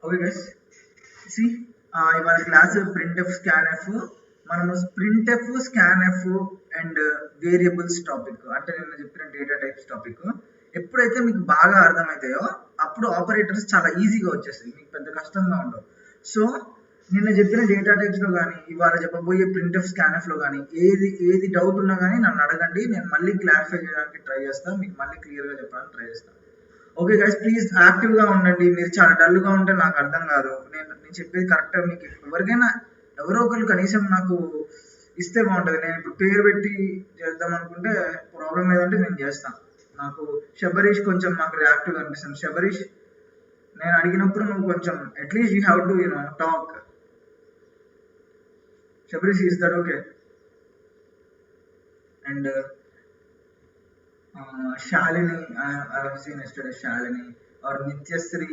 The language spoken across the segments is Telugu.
ఓకే గైస్, సి ఇవాళ క్లాస్ ప్రింట్ఎఫ్ స్కాన్ఎఫ్. మనము printf scanf and variables topic, అంటే నేను చెప్పిన డేటా టైప్స్ టాపిక్ ఎప్పుడైతే మీకు బాగా అర్థమవుతాయో అప్పుడు ఆపరేటర్స్ చాలా ఈజీగా వచ్చేస్తాయి, మీకు పెద్ద కష్టంగా ఉండవు. సో నిన్న చెప్పిన డేటా టైప్స్లో కానీ ఇవాళ చెప్పబోయే ప్రింట్ఎఫ్ స్కాన్ఎఫ్లో కానీ ఏది డౌట్ ఉన్నా కానీ నన్ను అడగండి, నేను మళ్ళీ క్లారిఫై చేయడానికి ట్రై చేస్తాను, మీకు మళ్ళీ క్లియర్గా చెప్పడానికి ట్రై చేస్తాను. ఓకే గైస్, ప్లీజ్ యాక్టివ్గా ఉండండి. మీరు చాలా డల్గా ఉంటే నాకు అర్థం కాదు. నేను చెప్పేది కరెక్ట్గా మీకు ఎవరికైనా ఎవరో ఒకరు కనీసం నాకు ఇస్తే బాగుంటుంది. నేను ఇప్పుడు పేరు పెట్టి చేద్దాం అనుకుంటే ప్రాబ్లం లేదంటే నేను చేస్తాను. నాకు శబరీష్ కొంచెం నాకు రియాక్టివ్గా అనిపిస్తుంది. శబరీష్, నేను అడిగినప్పుడు నువ్వు కొంచెం at least you have to talk. Shabarish, is that okay? And Shalini, I have seen yesterday Shalini or Nityasri,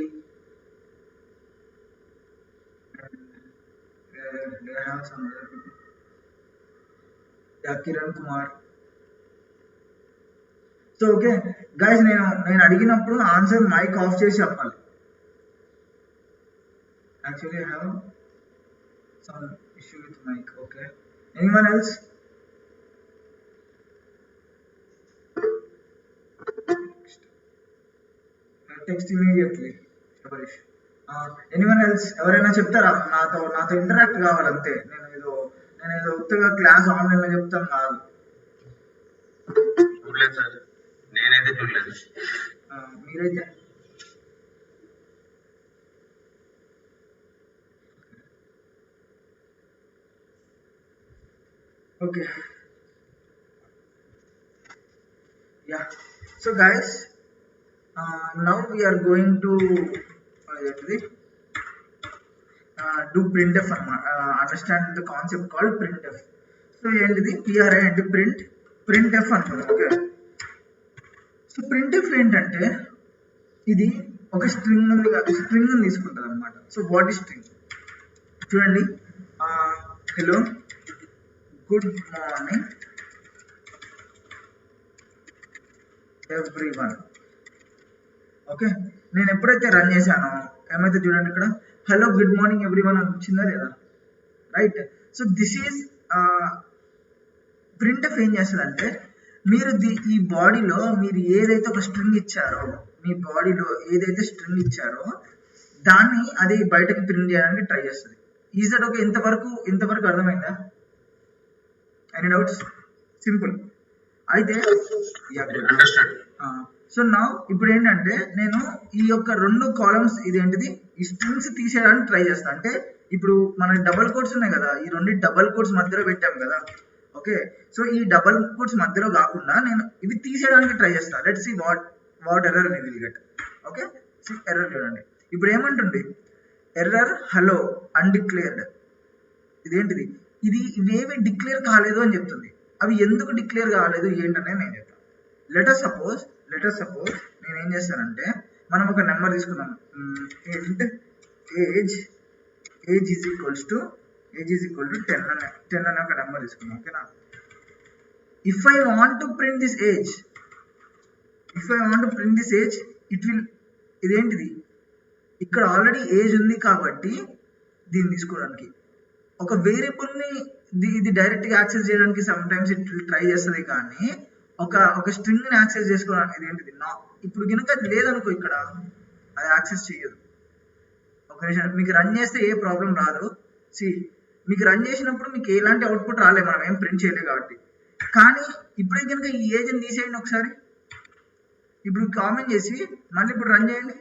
and they have some other people. Yeah, Kiran Kumar. So okay guys, నేను అడిగినప్పుడు ఆన్సర్ మైక్ ఆఫ్ చేసి చెప్పాలి. Actually I have some issue with mic. Okay, anyone else? Text immediately Sabarish. Anyone else? ఎవరైనా చెప్తారా? నాతో ఇంటరాక్ట్ కావాలంతే. నేను ఏదో ఉత్తగా క్లాస్ ఆన్లైన్లో చెప్తాను కాదు. చూడలేదు సార్, నేనైతే చూడలేదు. మీరైతే okay. Yeah, so guys, now we are going to do printf understand the concept called printf. So ఏంటిది? PR అంటే printf అంటారు. ఓకే, సో printf ఏంటంటే ఇది ఒక స్ట్రింగ్ తీసుకుంటుంది అనమాట. So what is string? చూడండి, hello good morning everyone. Okay, నేను ఎప్పుడైతే రన్ చేశానో ఏమైతే చూడండి, ఇక్కడ హలో గుడ్ మార్నింగ్ ఎవ్రీవన్ అని వచ్చిందా లేదా? Right. So this is printf ఏం చేస్తుందంటే, మీరు ఈ బాడీలో మీరు ఏదైతే ఒక స్ట్రింగ్ ఇచ్చారో, మీ బాడీలో ఏదైతే స్ట్రింగ్ ఇచ్చారో దాన్ని అది బయటకి ప్రింట్ చేయడానికి ట్రై చేస్తుంది. Is that okay? ఇంతవరకు అర్థమైందా? Any doubts? సింపుల్ అయితే. సో నా ఇప్పుడు ఏంటంటే నేను ఈ యొక్క 2 కాలమ్స్ ఇదేంటిది ఈ స్ట్రింగ్స్ తీసేయడానికి ట్రై చేస్తాను. అంటే ఇప్పుడు మన డబల్ కోట్స్ ఉన్నాయి కదా, ఈ 2 డబల్ కోట్స్ మధ్యలో పెట్టాం కదా. ఓకే, సో ఈ డబల్ కోట్స్ మధ్యలో కాకుండా నేను ఇవి తీసేయడానికి ట్రై చేస్తాను. Let's see what error we will get. Okay, see error చూడండి. ఇప్పుడు ఏమంటుంది? Error hello undeclared. ఇదేంటిది? ఇవేవి డిక్లేర్ కాలేదు అని చెప్తుంది. అవి ఎందుకు డిక్లేర్ కాలేదు ఏంటనే నేను చెప్తాను. లెటర్ సపోజ్ నేను ఏం చేస్తానంటే, మనం ఒక నెంబర్ తీసుకుందాం. ఏజ్ ఈజ్ ఈక్వల్స్ టు 10 అనే ఒక నెంబర్ తీసుకుందాం. ఓకేనా? If I want to print this age it will, ఇదేంటిది? ఇక్కడ ఆల్రెడీ ఏజ్ ఉంది కాబట్టి దీన్ని తీసుకోవడానికి ఒక వేరియబుల్ని ఇది డైరెక్ట్గా యాక్సెస్ చేయడానికి సమ్ టైమ్స్ ఇట్ ట్రై చేస్తుంది, కానీ ఒక స్ట్రింగ్ని యాక్సెస్ చేసుకోవడానికి ఇదేంటిది ఇప్పుడు కనుక అది లేదనుకో, ఇక్కడ అది యాక్సెస్ చేయదు. ఒక నిమిషం, మీకు రన్ చేస్తే ఏ ప్రాబ్లం రాదు. మీకు రన్ చేసినప్పుడు మీకు ఎలాంటి అవుట్పుట్ రాలేదు, మనం ఏం ప్రింట్ చేయలేదు కాబట్టి. కానీ ఇప్పుడే కనుక ఈ ఏజ్ని తీసేయండి ఒకసారి. ఇప్పుడు కామెంట్ చేసి మళ్ళీ ఇప్పుడు రన్ చేయండి.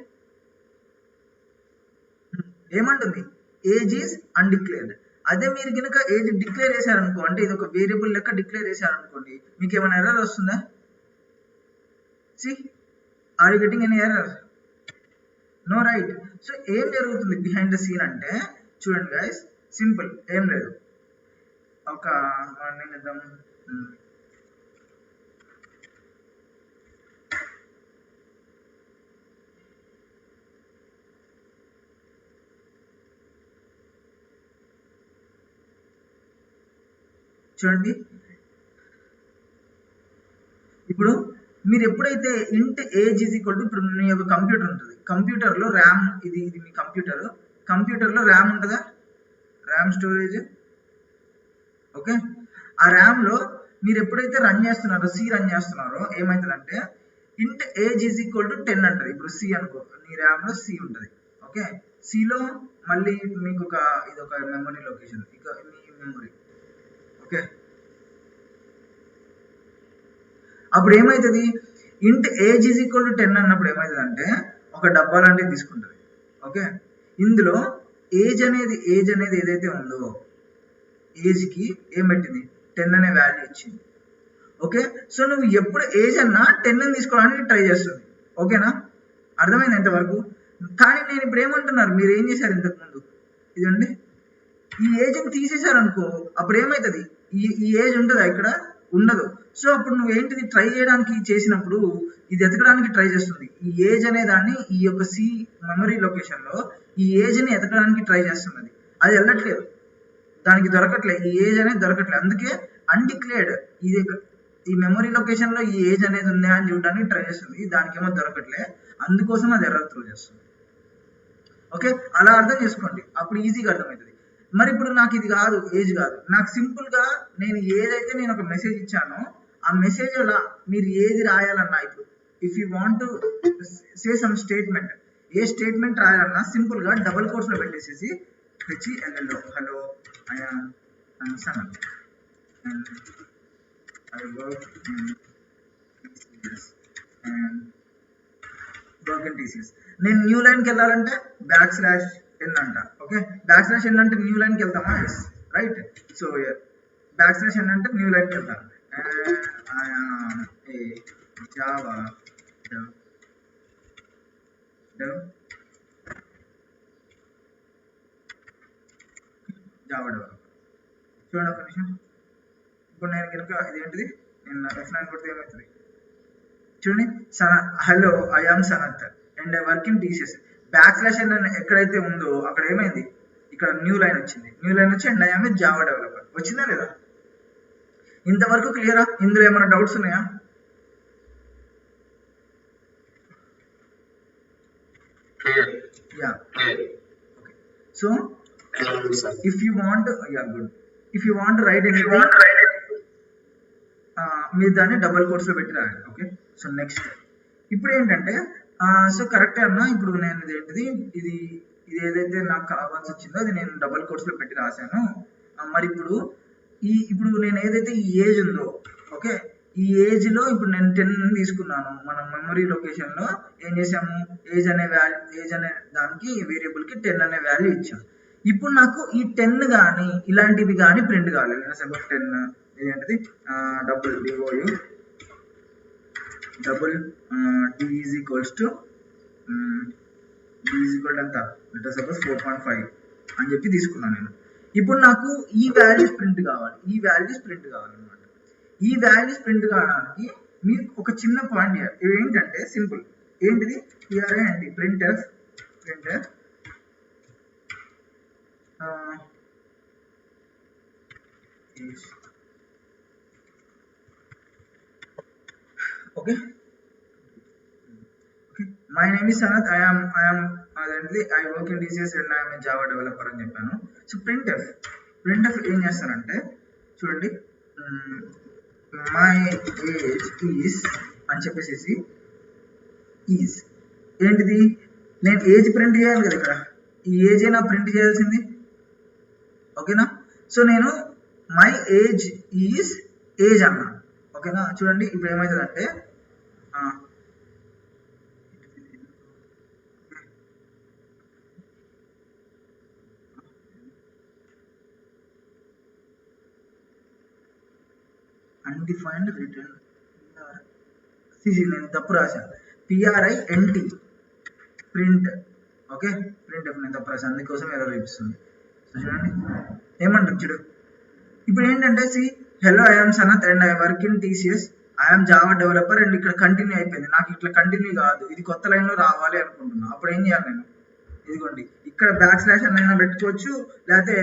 ఏమంటుంది? Age is undeclared. అదే మీరు కనుక ఏజ్ డిక్లేర్ చేశారనుకో, అంటే ఇది ఒక వేరియబుల్ లెక్క డిక్లేర్ చేశారనుకోండి, మీకు ఏమైనా ఎర్రర్ వస్తుందా? Are you getting any error? No, right. So ఏం జరుగుతుంది బిహైండ్ ద సీన్ అంటే, చూడండి గైస్, సింపుల్, ఏం లేదు. ఒక నిమిద్దాం. చూడండి, ఇప్పుడు మీరు ఎప్పుడైతే ఇంట్ ఏజ్ ఈజ్ ఈక్వల్ టు, ఇప్పుడు మీ యొక్క కంప్యూటర్ ఉంటుంది, కంప్యూటర్లో ర్యామ్, ఇది మీ కంప్యూటర్లో ర్యామ్ ఉంటుందా, ర్యామ్ స్టోరేజ్. ఓకే, ఆ ర్యామ్లో మీరు ఎప్పుడైతే రన్ చేస్తున్నారో, సి రన్ చేస్తున్నారో ఏమవుతుందంటే ఇంట్ ఏజ్ ఈజ్ ఈక్వల్ టు 10 అంటది. ఇప్పుడు సి అనుకో, నీ ర్యామ్లో సి ఉంటుంది. ఓకే, సిలో మళ్ళీ మీకు ఇది ఒక మెమరీ లొకేషన్, ఇక మీ మెమరీ. ఓకే, అప్పుడు ఏమవుతుంది, ఇంట్ ఏజ్ ఈజ్ ఈక్వల్ టు 10 అన్నప్పుడు ఏమవుతుంది అంటే ఒక డబ్బా లాంటివి తీసుకుంటుంది. ఓకే, ఇందులో ఏజ్ అనేది ఏదైతే ఉందో ఏజ్కి ఏం పెట్టింది, 10 అనే వాల్యూ ఇచ్చింది. ఓకే, సో నువ్వు ఎప్పుడు ఏజ్ అన్నా 10 అని తీసుకోవడానికి ట్రై చేస్తుంది. ఓకేనా, అర్థమైంది ఎంతవరకు? కానీ నేను ఇప్పుడు ఏమంటున్నారు, మీరు ఏం చేశారు ఇంతకుముందు, ఇదండి ఈ ఏజ్ని తీసేశారు అనుకో, అప్పుడు ఏమవుతుంది, ఈ ఏజ్ ఉంటుందా, ఇక్కడ ఉండదు. సో అప్పుడు నువ్వు ఏంటిది ట్రై చేయడానికి చేసినప్పుడు ఇది ఎతకడానికి ట్రై చేస్తుంది. ఈ ఏజ్ అనే దాన్ని ఈ యొక్క సి మెమరీ లొకేషన్లో ఈ ఏజ్ని ఎతకడానికి ట్రై చేస్తున్నది. అది వెళ్ళట్లేదు, దానికి దొరకట్లేదు, ఈ ఏజ్ అనేది దొరకట్లేదు. అందుకే అన్డిక్లేర్డ్, ఇది ఈ మెమరీ లొకేషన్లో ఈ ఏజ్ అనేది ఉందా అని చూడడానికి ట్రై చేస్తుంది, దానికేమో దొరకట్లే, అందుకోసం అది ఎర్రర్ త్రో చేస్తుంది. ఓకే, అలా అర్థం చేసుకోండి, అప్పుడు ఈజీగా అర్థమవుతుంది. మరి ఇప్పుడు నాకు ఇది కాదు, ఏజ్ కాదు, నాకు సింపుల్గా నేను ఏదైతే నేను ఒక మెసేజ్ ఇచ్చానో ఆ మెసేజ్ అలా మీరు ఏది రాయాలన్నా, ఇప్పుడు if you want to say some statement, ఏ స్టేట్మెంట్ రాయాలన్నా సింపుల్గా డబుల్ కోట్స్లో పెట్టేసేసి HELLO, hello I am Sanath and I work in TCS and work in TCS. నేను న్యూ లైన్కి వెళ్ళాలంటే \n అంట. ఓకే, \n అంటే న్యూ లైన్కి వెళ్తామా, రైట్. సో \n అంటే న్యూ లైన్కి వెళ్తాను. I am a Java developer. చూడండి ఒక నిమిషం, ఇప్పుడు నేను కనుక ఇదేంటిది, నేను F9 కొడితే ఏమవుతుంది చూడండి, hello I am Sanath and I work in TCS. \n ఎక్కడైతే ఉందో అక్కడ ఏమైంది, ఇక్కడ న్యూ లైన్ వచ్చింది, న్యూ లైన్ వచ్చి and I am a Java developer వచ్చిందా లేదా? ఇంతవరకు క్లియరా? ఇందులో ఏమైనా డౌట్స్ ఉన్నాయా? Yeah, so if you want, yeah good, if you want right anything మీరు దాన్ని డబుల్ కోట్స్లో పెట్టి రాయండి. ఓకే, సో నెక్స్ట్ ఇప్పుడు ఏంటంటే సో కరెక్టే అన్న, ఇప్పుడు నేను ఇదేంటిది, ఇది ఏదైతే నాకు కావాల్సి వచ్చిందో అది నేను డబుల్ కోట్స్లో పెట్టి రాశాను. మరి ఇప్పుడు నేను ఏదైతే ఈ ఏజ్ ఉందో, ఓకే, ఈ ఏజ్లో ఇప్పుడు నేను 10 తీసుకున్నాను. మనం మెమరీ లొకేషన్లో ఏం చేసాము, ఏజ్ అనే దానికి వేరియబుల్కి 10 అనే వాల్యూ ఇచ్చాం. ఇప్పుడు నాకు ఈ 10 కానీ ఇలాంటివి కానీ ప్రింట్ కావాలి. సపోజ్ 10 ఇదేంటిది double D is equals to ఎంత, సపోజ్ 4.5 అని చెప్పి తీసుకున్నాను నేను. ఇప్పుడు నాకు ఈ వాల్యూస్ ప్రింట్ కావాలి, అనమాట. ఈ వాల్యూస్ ప్రింట్ కావడానికి మీరు ఒక చిన్న పాయింట్ ఏంటంటే సింపుల్, ఏంటిది PRINT printf okay, my name is Sanath, I work in TCS and I am a Java developer అని చెప్పాను. సో printf ఏం చేస్తానంటే చూడండి, my age is అని చెప్పేసి ఈజ్ ఏంటిది, నేను ఏజ్ ప్రింట్ చేయాలి కదా, ఇక్కడ ఈ ఏజ్ అయినా ప్రింట్ చేయాల్సింది. ఓకేనా, సో నేను మై ఏజ్ ఈజ్ ఏజ్ అన్నా. ఓకేనా, చూడండి ఇప్పుడు ఏమవుతుందంటే అన్డిఫైన్డ్ రిటర్న్ నేను తప్పు రాశాను, PRINT ప్రింట్. ఓకే, ప్రింట్ నేను తప్పు రాశాను, అందుకోసం ఎర్రర్ చూపిస్తుంది. సో చూడండి ఏమంటారు చూడు, ఇప్పుడు ఏంటంటే hello I am Sanath and I work in TCS, I am Java developer and ఇక్కడ కంటిన్యూ అయిపోయింది. నాకు ఇట్లా కంటిన్యూ కాదు, ఇది కొత్త లైన్లో రావాలి అనుకుంటున్నా. అప్పుడు ఏం చేయాలి నేను, ఇదిగోండి ఇక్కడ \n అయినా పెట్టుకోవచ్చు, లేకపోతే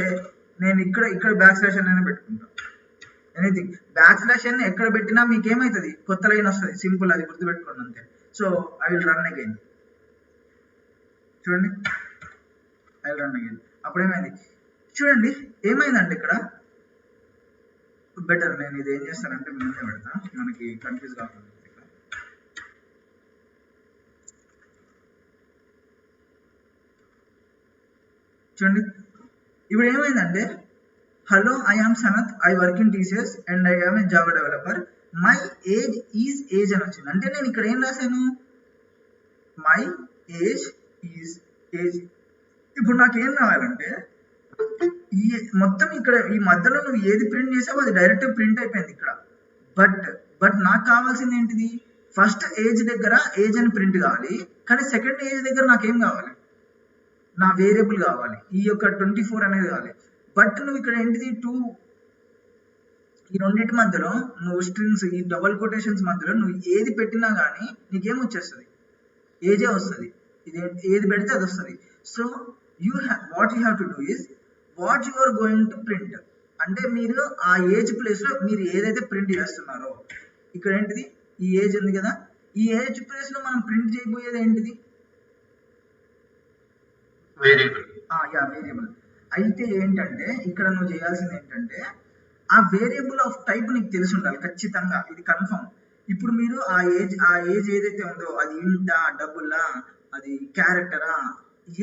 నేను ఇక్కడ \n అయినా పెట్టుకుంటాను. ఎనీథింగ్ బ్యాక్ స్లాష్ అని ఎక్కడ పెట్టినా మీకు ఏమవుతుంది, కొత్త లైన్ వస్తుంది, సింపుల్, అది గుర్తుపెట్టుకోండి అంతే. So I will run again. చూడండి, ఐ విల్ రన్ అగైన్. అప్పుడు ఏమైంది చూడండి, ఏమైందంటే ఇక్కడ బెటర్ నేను ఇది ఏం చేస్తానంటే ముందే పెడతా, మనకి కన్ఫ్యూజ్ కాకుండా. చూడండి ఇప్పుడు ఏమైందంటే, hello I am Sanath, I work in TCS and I am a Java developer, my age is age అని వచ్చింది. అంటే నేను ఇక్కడ ఏం రాశాను, మై ఏజ్ ఈజ్ ఏజ్. ఇప్పుడు నాకు ఏం రావాలంటే, ఈ మొత్తం ఇక్కడ ఈ మధ్యలో నువ్వు ఏది ప్రింట్ చేసావో అది డైరెక్ట్ ప్రింట్ అయిపోయింది ఇక్కడ. బట్ నాకు కావాల్సింది ఏంటిది, ఫస్ట్ ఏజ్ దగ్గర ఏజ్ అని ప్రింట్ కావాలి, కానీ సెకండ్ ఏజ్ దగ్గర నాకేం కావాలి, నా వేరియబుల్ కావాలి, ఈ యొక్క 24 అనేది కావాలి. బట్ నువ్వు ఇక్కడ ఏంటిది ఈ రెండింటి మధ్యలో నువ్వు స్ట్రింగ్స్, ఈ డబుల్ కొటేషన్స్ మధ్యలో నువ్వు ఏది పెట్టినా కానీ నీకేం వచ్చేస్తుంది, ఏజే వస్తుంది. ఇది ఏది పెడితే అది వస్తుంది. So what you have to do is what you are going to print. అంటే మీరు ఆ ఏజ్ ప్లేస్ లో మీరు ఏదైతే ప్రింట్ చేస్తున్నారో, ఇక్కడ ఏంటిది ఈ ఏజ్ ఉంది కదా, ఈ ఏజ్ ప్లేస్ లో మనం ప్రింట్ చేయబోయేది ఏంటిది, వేరియబుల్. అయితే ఏంటంటే ఇక్కడ నువ్వు చేయాల్సింది ఏంటంటే, ఆ వేరియబుల్ ఆఫ్ టైప్ నీకు తెలిసి ఉండాలి ఖచ్చితంగా, ఇది కన్ఫర్మ్. ఇప్పుడు మీరు ఆ ఏజ్ ఏదైతే ఉందో అది ఇంటా, డబుల్లా, అది క్యారెక్టరా,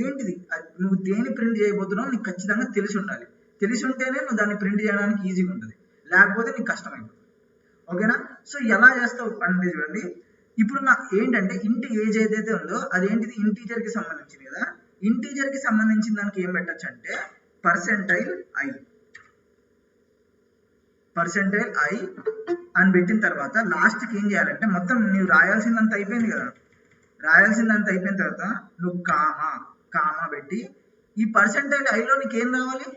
ఏంటిది, నువ్వు దేని ప్రింట్ చేయబోతున్నావు నీకు ఖచ్చితంగా తెలిసి ఉండాలి. తెలిసి ఉంటేనే నువ్వు దాన్ని ప్రింట్ చేయడానికి ఈజీగా ఉంటుంది, లేకపోతే నీకు కష్టమైపోతుంది. ఓకేనా? సో ఎలా చేస్తావు అంటే చూడండి, ఇప్పుడు నాకు ఏంటంటే ఇంటి ఏజ్ ఏదైతే ఉందో అదేంటిది ఇంటీజర్ కి సంబంధించింది కదా, ఇంటీజర్ కి సంబంధించిన దానికి ఏం పెట్టచ్చు అంటే పర్సెంటైల్ ఐ అని పెట్టిన తర్వాత లాస్ట్కి ఏం చేయాలంటే, మొత్తం నువ్వు రాయాల్సిందంత అయిపోయింది కదా, రాయాల్సిందంత అయిపోయిన తర్వాత నువ్వు కామా పెట్టి ఈ పర్సెంటైల్ ఐలో నీకు ఏం రావాలి,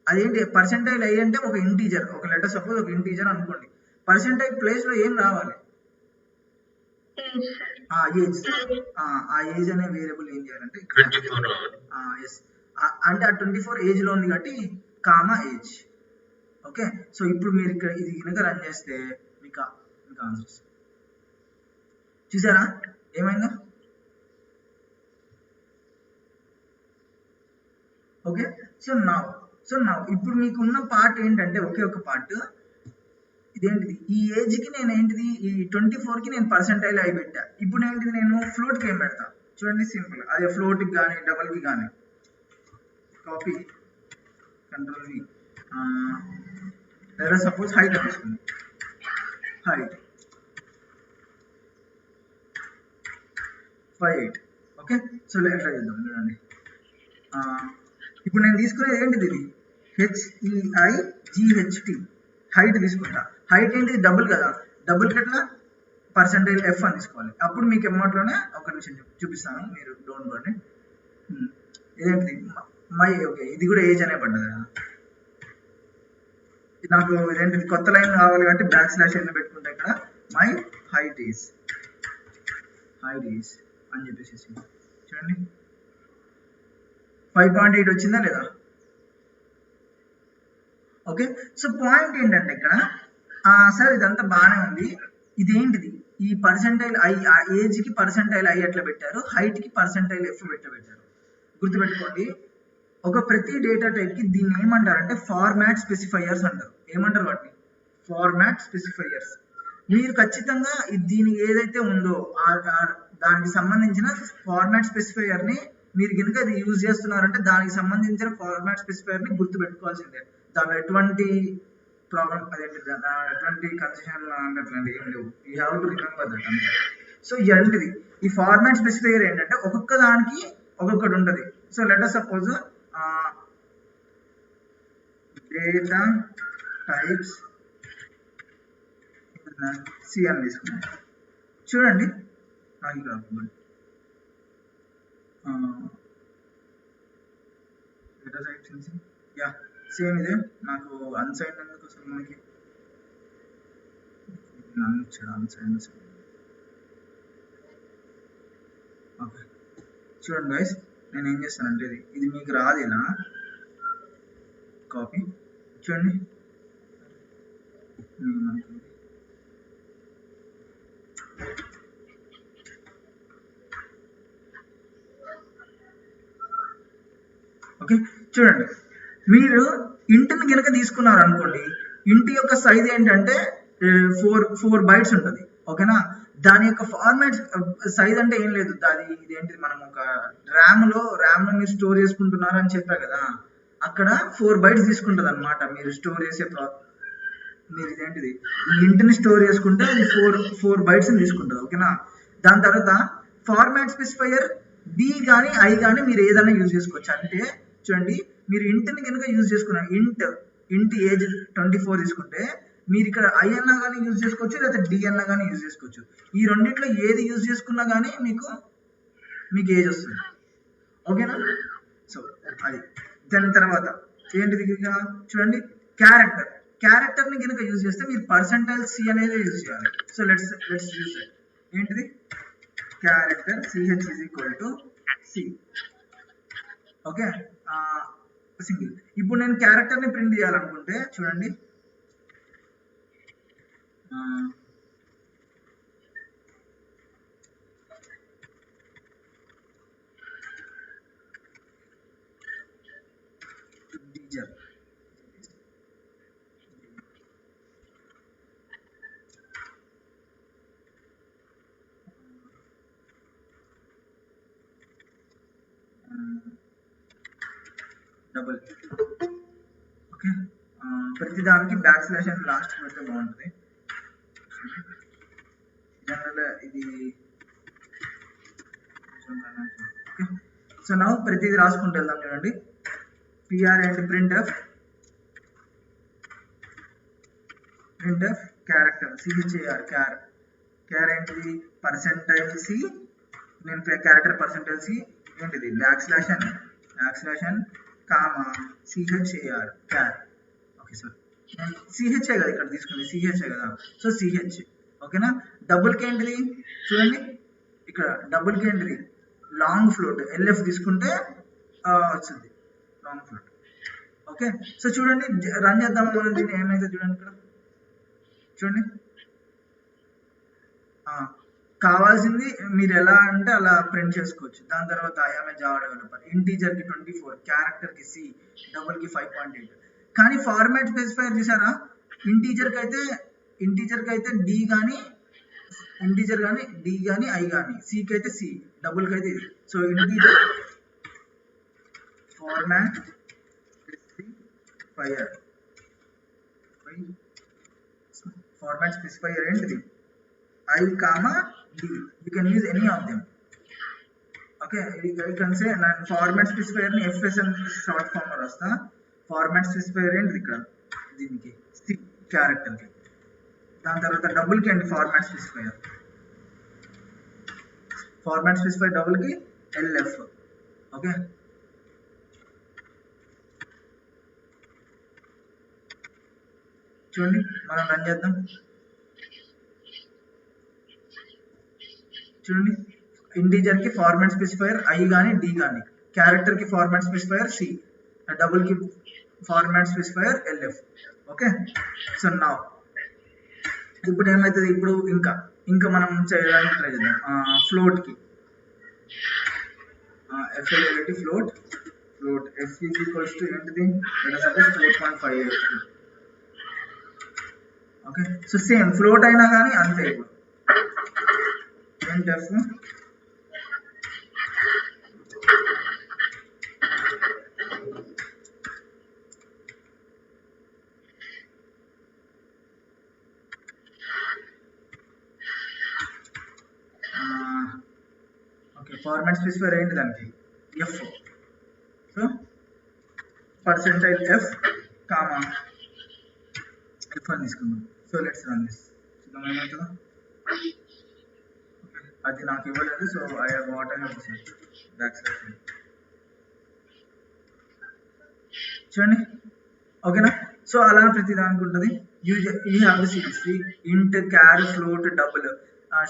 అదేంటి పర్సెంటైల్ ఐ అంటే ఒక ఇంటీజర్, ఒక లెటర్ సపోజ్ ఒక ఇంటీజర్ అనుకోండి, పర్సెంటైల్ ప్లేస్ లో ఏం రావాలి, ఏజ్. ఆ ఏజ్ అనే వేరియబుల్ ఏం చేయాలంటే అంటే ఆ 24 ఏజ్ లో ఉంది కాబట్టి కామా ఏజ్. ఓకే, సో ఇప్పుడు మీరు ఇక్కడ ఇది కనుక రన్ చేస్తే మీకు ఆన్సర్స్ చూసారా ఏమైందో. ఓకే, సో నా ఇప్పుడు మీకున్న పార్ట్ ఏంటంటే ఒకే ఒక పార్ట్, ఇదేంటిది ఈ ఏజ్ కి నేను ఏంటిది ఈ 24 కి నేను పర్సెంటైల్ అయి పెట్టా. ఇప్పుడు ఏంటిది నేను ఫ్లోట్ కి ఏం పెడతా చూడండి, సింపుల్, అదే ఫ్లోట్ కి కానీ డబల్ కి కానీ కాపీ కంట్రోల్ వి, లేదా సపోజ్ హైట్ తీసుకుంది, హైట్ 58. ఓకే, సో ఎట్లా చేద్దాం చూడండి. ఇప్పుడు నేను తీసుకునేది ఏంటిది, ఇది HEIGHT హైట్ తీసుకుంటా. హైట్ ఏంటిది డబుల్ కదా, డబుల్ కట్లా పర్సెంటైల్ F అని తీసుకోవాలి. అప్పుడు మీకు అమౌంట్లోనే ఒక నిమిషం చూపిస్తాను, మీరు డోంట్ వరీ. ఇదేంటిది ఓకే, ఇది కూడా ఏజ్ అనే పడ్డది కదా, నాకు ఇదేంటిది కొత్త లైన్ కావాలి కాబట్టి బ్యాక్ స్లాష్ అని పెట్టుకుంటా. ఇక్కడ మై హైట్ ఈజ్ అని చెప్పేసి చూడండి 5.8 వచ్చిందా లేదా. ఓకే, సో పాయింట్ ఏంటంటే ఇక్కడ సార్ ఇదంతా బాగానే ఉంది, ఇదేంటిది ఈ పర్సెంటైల్ ఐ, ఆ ఏజ్ కి పర్సెంటైల్ ఐ ఎట్లా పెట్టారు, హైట్ కి పర్సెంటైల్ ఎఫ్ పెట్టారు. గుర్తుపెట్టుకోండి, ఒక ప్రతి డేటా టైప్ కి దీన్ని ఏమంటారంటే ఫార్మాట్ స్పెసిఫైయర్స్ అంటారు. ఏమంటారు వాటిని, ఫార్మాట్ స్పెసిఫైయర్స్. మీరు ఖచ్చితంగా దీనికి ఏదైతే ఉందో దానికి సంబంధించిన ఫార్మాట్ స్పెసిఫైయర్ ని మీరు కనుక అది యూజ్ చేస్తున్నారంటే దానికి సంబంధించిన ఫార్మాట్ స్పెసిఫైయర్ ని గుర్తుపెట్టుకోవాల్సిందే. దానిలో ఎటువంటి ప్రాబ్లం ఎటువంటి కన్సెషన్ అన్నట్లండి ఏం లేవు, you have to remember that అంతే. సో ఇలాంటిది ఈ ఫార్మాట్ స్పెసిఫైయర్ ఏంటంటే ఒక్కొక్క దానికి ఒక్కొక్కటి ఉంటుంది. So let us suppose data types C అని తీసుకున్నాం. చూడండి నాకు డేటా టైప్స్ యా సేమ్ ఇదే, నాకు అన్సైన్ ఎందుకు అసలు మనకి అన్సైన్. ఓకే, చూడండి గైస్, నేను ఏం చేస్తానంటే ఇది మీకు రాదు, ఇలా కాపీ చూడండి ఓకే, చూడండి, మీరు ఇంటిని కనుక తీసుకున్నారు అనుకోండి, ఇంటి యొక్క సైజ్ ఏంటంటే 4 bytes ఉంటుంది. ఓకేనా, దాని యొక్క ఫార్మాట్ సైజ్ అంటే ఏం లేదు, అది ఇదేంటిది, మనం ఒక ర్యామ్లో మీరు స్టోర్ చేసుకుంటున్నారు అని చెప్పా కదా, అక్కడ 4 bytes తీసుకుంటుంది అనమాట. మీరు స్టోర్ చేసే మీరు ఇదేంటిది ఈ ఇంటిని స్టోర్ చేసుకుంటే అది 4 bytes తీసుకుంటుంది. ఓకేనా, దాని తర్వాత ఫార్మాట్ స్పెసిఫైయర్ డి కానీ ఐ కానీ మీరు ఏదైనా యూజ్ చేసుకోవచ్చు. అంటే చూడండి, మీరు ఇంటిని కనుక యూజ్ చేసుకున్నారు, ఇంటి ఏజ్ 24 తీసుకుంటే మీరు ఇక్కడ ఐ అన్నా కానీ యూజ్ చేసుకోవచ్చు, లేదా డి అన్నా కానీ యూజ్ చేసుకోవచ్చు. ఈ రెండిట్లో ఏది యూజ్ చేసుకున్నా కానీ మీకు ఏజ్ వస్తుంది. ఓకేనా, సో అది. దాని తర్వాత ఏంటిది చూడండి, క్యారెక్టర్ని కనుక యూజ్ చేస్తే మీరు %c అనేది యూజ్ చేయాలి. So let's use that. ఏంటిది character ch c. Okay, single. ఇప్పుడు నేను క్యారెక్టర్ని ప్రింట్ చేయాలనుకుంటే చూడండి, డబుల్. ఓకే, ప్రతిదానికి / అని లాస్ట్ పెడితే బాగుంటుంది. జనరల్ ఇది. ఓకే, సో నా ప్రతిదీ రాసుకుంటూ వెళ్దాం. చూడండి, PR అండ్ printf క్యారెక్టర్ char ఏంటిది %c. నేను క్యారెక్టర్ %c ఏంటిది \n comma char char. Okay sir, నేను ch కదా ఇక్కడ తీసుకుంది, ch కదా, సో ch. ఓకేనా, డబుల్కి ఏంటిది చూడండి, ఇక్కడ డబుల్కి ఏంటిది లాంగ్ ఫ్లోట్ LF తీసుకుంటే వచ్చింది లాంగ్ ఫ్లోట్. ఓకే, సో చూడండి, రన్ చేద్దాం మనం దీన్ని. ఏమైతే చూడండి ఇక్కడ చూడండి, కావాల్సింది మీరు ఎలా అంటే అలా ప్రింట్ చేసుకోవచ్చు. దాని తర్వాత ఐఎమ్ ఏ జావా డెవలపర్, ఇంటీజర్కి 24, క్యారెక్టర్కి C, డబుల్కి 5.8. కానీ ఫార్మాట్ స్పెసిఫైర్ చూసారా, ఇంటీజర్కి అయితే డి కానీ ఐ కానీ, సికి అయితే సి, డబుల్కి అయితే ఇది. సో ఇంటీజర్ ఫార్మాట్ స్పెసిఫైయర్ ఏంటిది I comma D. You can use any of them. Okay, you can say నేను ఫార్మాట్ స్పెసిఫైయర్ని FS అని షార్ట్ ఫామ్ రాస్తా. ఫార్మాట్ స్పెసిఫైయర్ ఏంటిది ఇక్కడ దీనికి సి క్యారెక్టర్కి. దాని తర్వాత డబుల్కి అండి ఫార్మాట్ స్పెసిఫైయర్ డబుల్కి LF. ఓకే, చూడండి, మనం రన్ చేద్దాం. చూడండి, ఇంటీజర్కి ఫార్మాట్ స్పెసిఫైయర్ ఐ కానీ డి కానీ, క్యారెక్టర్కి ఫార్మాట్ స్పెసిఫైయర్ సి, డబుల్కి format specifier LF. Okay, so నా ఇప్పుడు ఏమవుతుంది, ఇప్పుడు ఇంకా మనం చేయడానికి ట్రై చేద్దాం. ఫ్లోట్కి FLAT float F is equals to ఏంటిది, suppose 4.58. Okay, so same float అయినా కానీ అంతే. ఇప్పుడు printf ఫార్మాట్ స్పెసిఫైర్ ఏంటి దానికి F. So %f comma F అని తీసుకుందాం. So let's run this. చూద్దాం ఏమవుతుందో. అది నాకు ఇవ్వలేదు, so I have what I have set \n. చూడండి, ఓకేనా. సో అలా ప్రతి దానికి ఉంటుంది. You have to see this int char float double.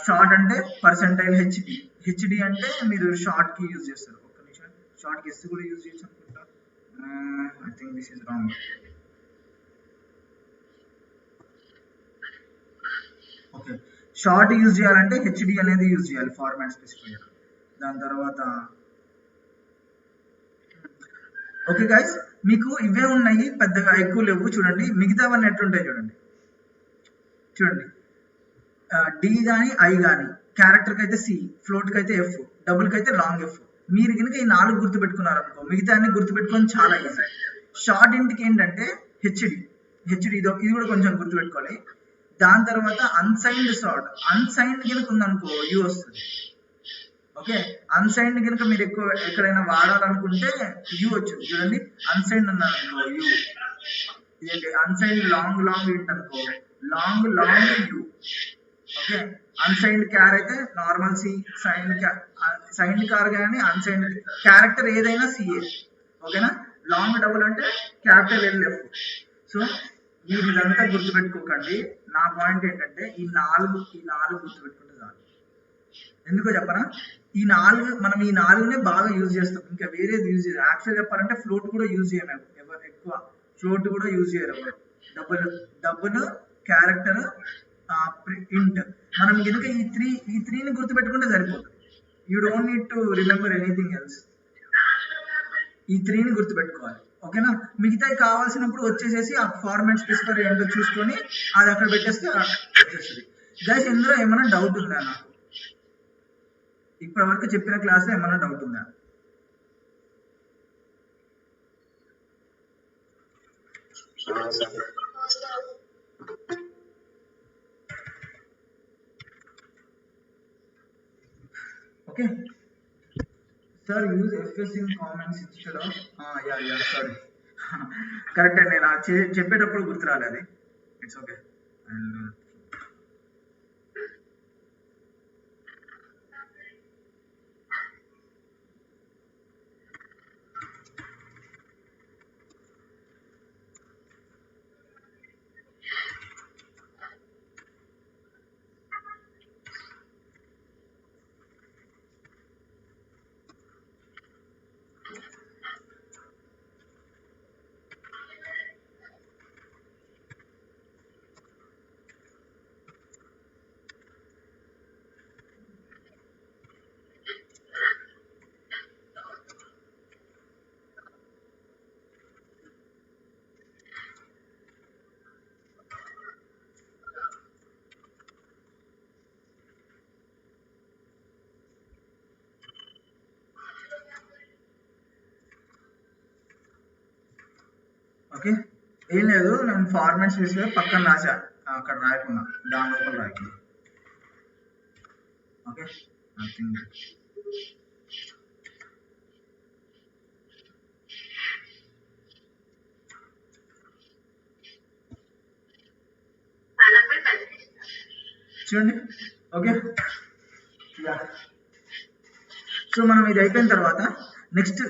Short అంటే %hd అంటే మీరు షార్ట్ కి యూజ్ చేస్తారు. ఒక్క నిమిషం, షార్ట్ కి ఎస్ కూడా యూజ్ చేయొచ్చు అనుకుంటా. I think this is wrong. Okay, short use చేయాలంటే హెచ్డి అనేది యూజ్ చేయాలి ఫార్మాట్ స్పెసిఫైయర్. దాని తర్వాత ఓకే గైస్, మీకు ఇవే ఉన్నాయి, పెద్దగా ఎక్కువ లేవు. చూడండి మిగతావన్నీ ఎట్లుంటాయి చూడండి. చూడండి డి కానీ ఐ కానీ, క్యారెక్టర్కి అయితే సి, ఫ్లోట్కి అయితే ఎఫ్, డబుల్కి అయితే లాంగ్ ఎఫ్. మీరు కనుక ఈ 4 గుర్తుపెట్టుకున్నారనుకో మిగతా అన్ని గుర్తుపెట్టుకొని చాలా ఈజీ. షార్ట్ ఇంటికి ఏంటంటే హెచ్డి, ఇది కూడా కొంచెం గుర్తుపెట్టుకోవాలి. దాని తర్వాత అన్సైన్డ్ షార్ట్, అన్సైన్డ్ కనుక ఉందనుకో యూ వస్తుంది. ఓకే, అన్సైన్డ్ కనుక మీరు ఎక్కువ ఎక్కడైనా వాడాలనుకుంటే యూ వచ్చింది. చూడండి అన్సైన్డ్ ఉన్నారనుకో యూ, ఇదేంటి అన్సైన్డ్ లాంగ్ ఏంటనుకో long U. Okay, unsigned char అయితే నార్మల్ సి, సైన్డ్ కార్ కానీ అన్సైన్డ్ క్యారెక్టర్ ఏదైనా సిఏ. ఓకేనా, లాంగ్ డబుల్ అంటే క్యాపిటల్ ఎల్ఎఫ్. సో మీరు ఇదంతా గుర్తుపెట్టుకోకండి. నా పాయింట్ ఏంటంటే ఈ నాలుగు గుర్తుపెట్టుకుంటే చాలు. ఎందుకో చెప్పరా, మనం ఈ 4నే బాగా యూజ్ చేస్తాం, ఇంకా వేరేది యూజ్ చేయాలి. యాక్చువల్ చెప్పాలంటే ఫ్లోట్ కూడా యూజ్ చేయము ఎవరు ఎక్కువ, ఫ్లోట్ కూడా యూజ్ చేయరు ఎవరు. డబుల్ క్యారెక్టర్ ఇంట్, మనం కనుక ఈ త్రీని గుర్తుపెట్టుకుంటే సరిపోతుంది. You don't need to remember anything else. ఈ 3ని గుర్తుపెట్టుకోవాలి. ఓకేనా, మిగతాయి కావాల్సినప్పుడు వచ్చేసేసి ఆ ఫార్మాట్ స్పెసిఫైర్ ఏంటో చూసుకొని అది అక్కడ పెట్టేస్తే వచ్చేస్తుంది. గైస్ ఇందులో ఏమైనా డౌట్ ఉందా? నాకు ఇప్పటి వరకు చెప్పిన క్లాస్లో ఏమైనా డౌట్ ఉందా? Okay sir, use FS in comments instead of sorry correct అండి, నేను చెప్పేటప్పుడు గుర్తు రాలేదు. It's okay. ఓకే, ఏం లేదు, నేను ఫార్మాట్ స్పెసిఫైర్ పక్కన రాసా, అక్కడ రాయకుండా దాని లోపల రాయకుండా. Okay, nothing. చూడండి. ఓకే, సో మనం ఇది అయిపోయిన తర్వాత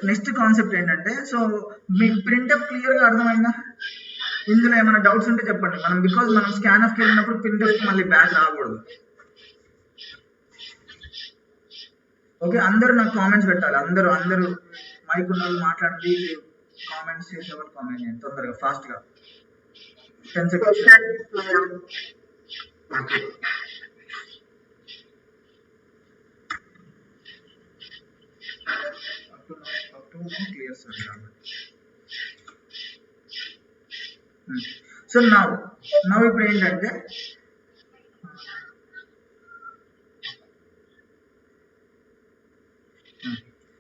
నెక్స్ట్ కాన్సెప్ట్ ఏంటంటే, సో మీకు ప్రింట్ఎఫ్ క్లియర్గా అర్థమైందా? ఇందులో ఏమైనా డౌట్స్ ఉంటే చెప్పండి. మనం స్కాన్ఎఫ్కి వెళ్ళినప్పుడు ప్రింట్ఎఫ్ మళ్ళీ బ్యాక్ రాకూడదు. ఓకే, అందరూ నాకు కామెంట్స్ పెట్టాలి. అందరూ మైక్ ఉన్న వాళ్ళు మాట్లాడి కామెంట్స్ చేసేవాళ్ళు కామెంట్ చేయండి తొందరగా, ఫాస్ట్గా. 10 seconds. Clear sir. So now ఇప్పుడు ఏంటంటే,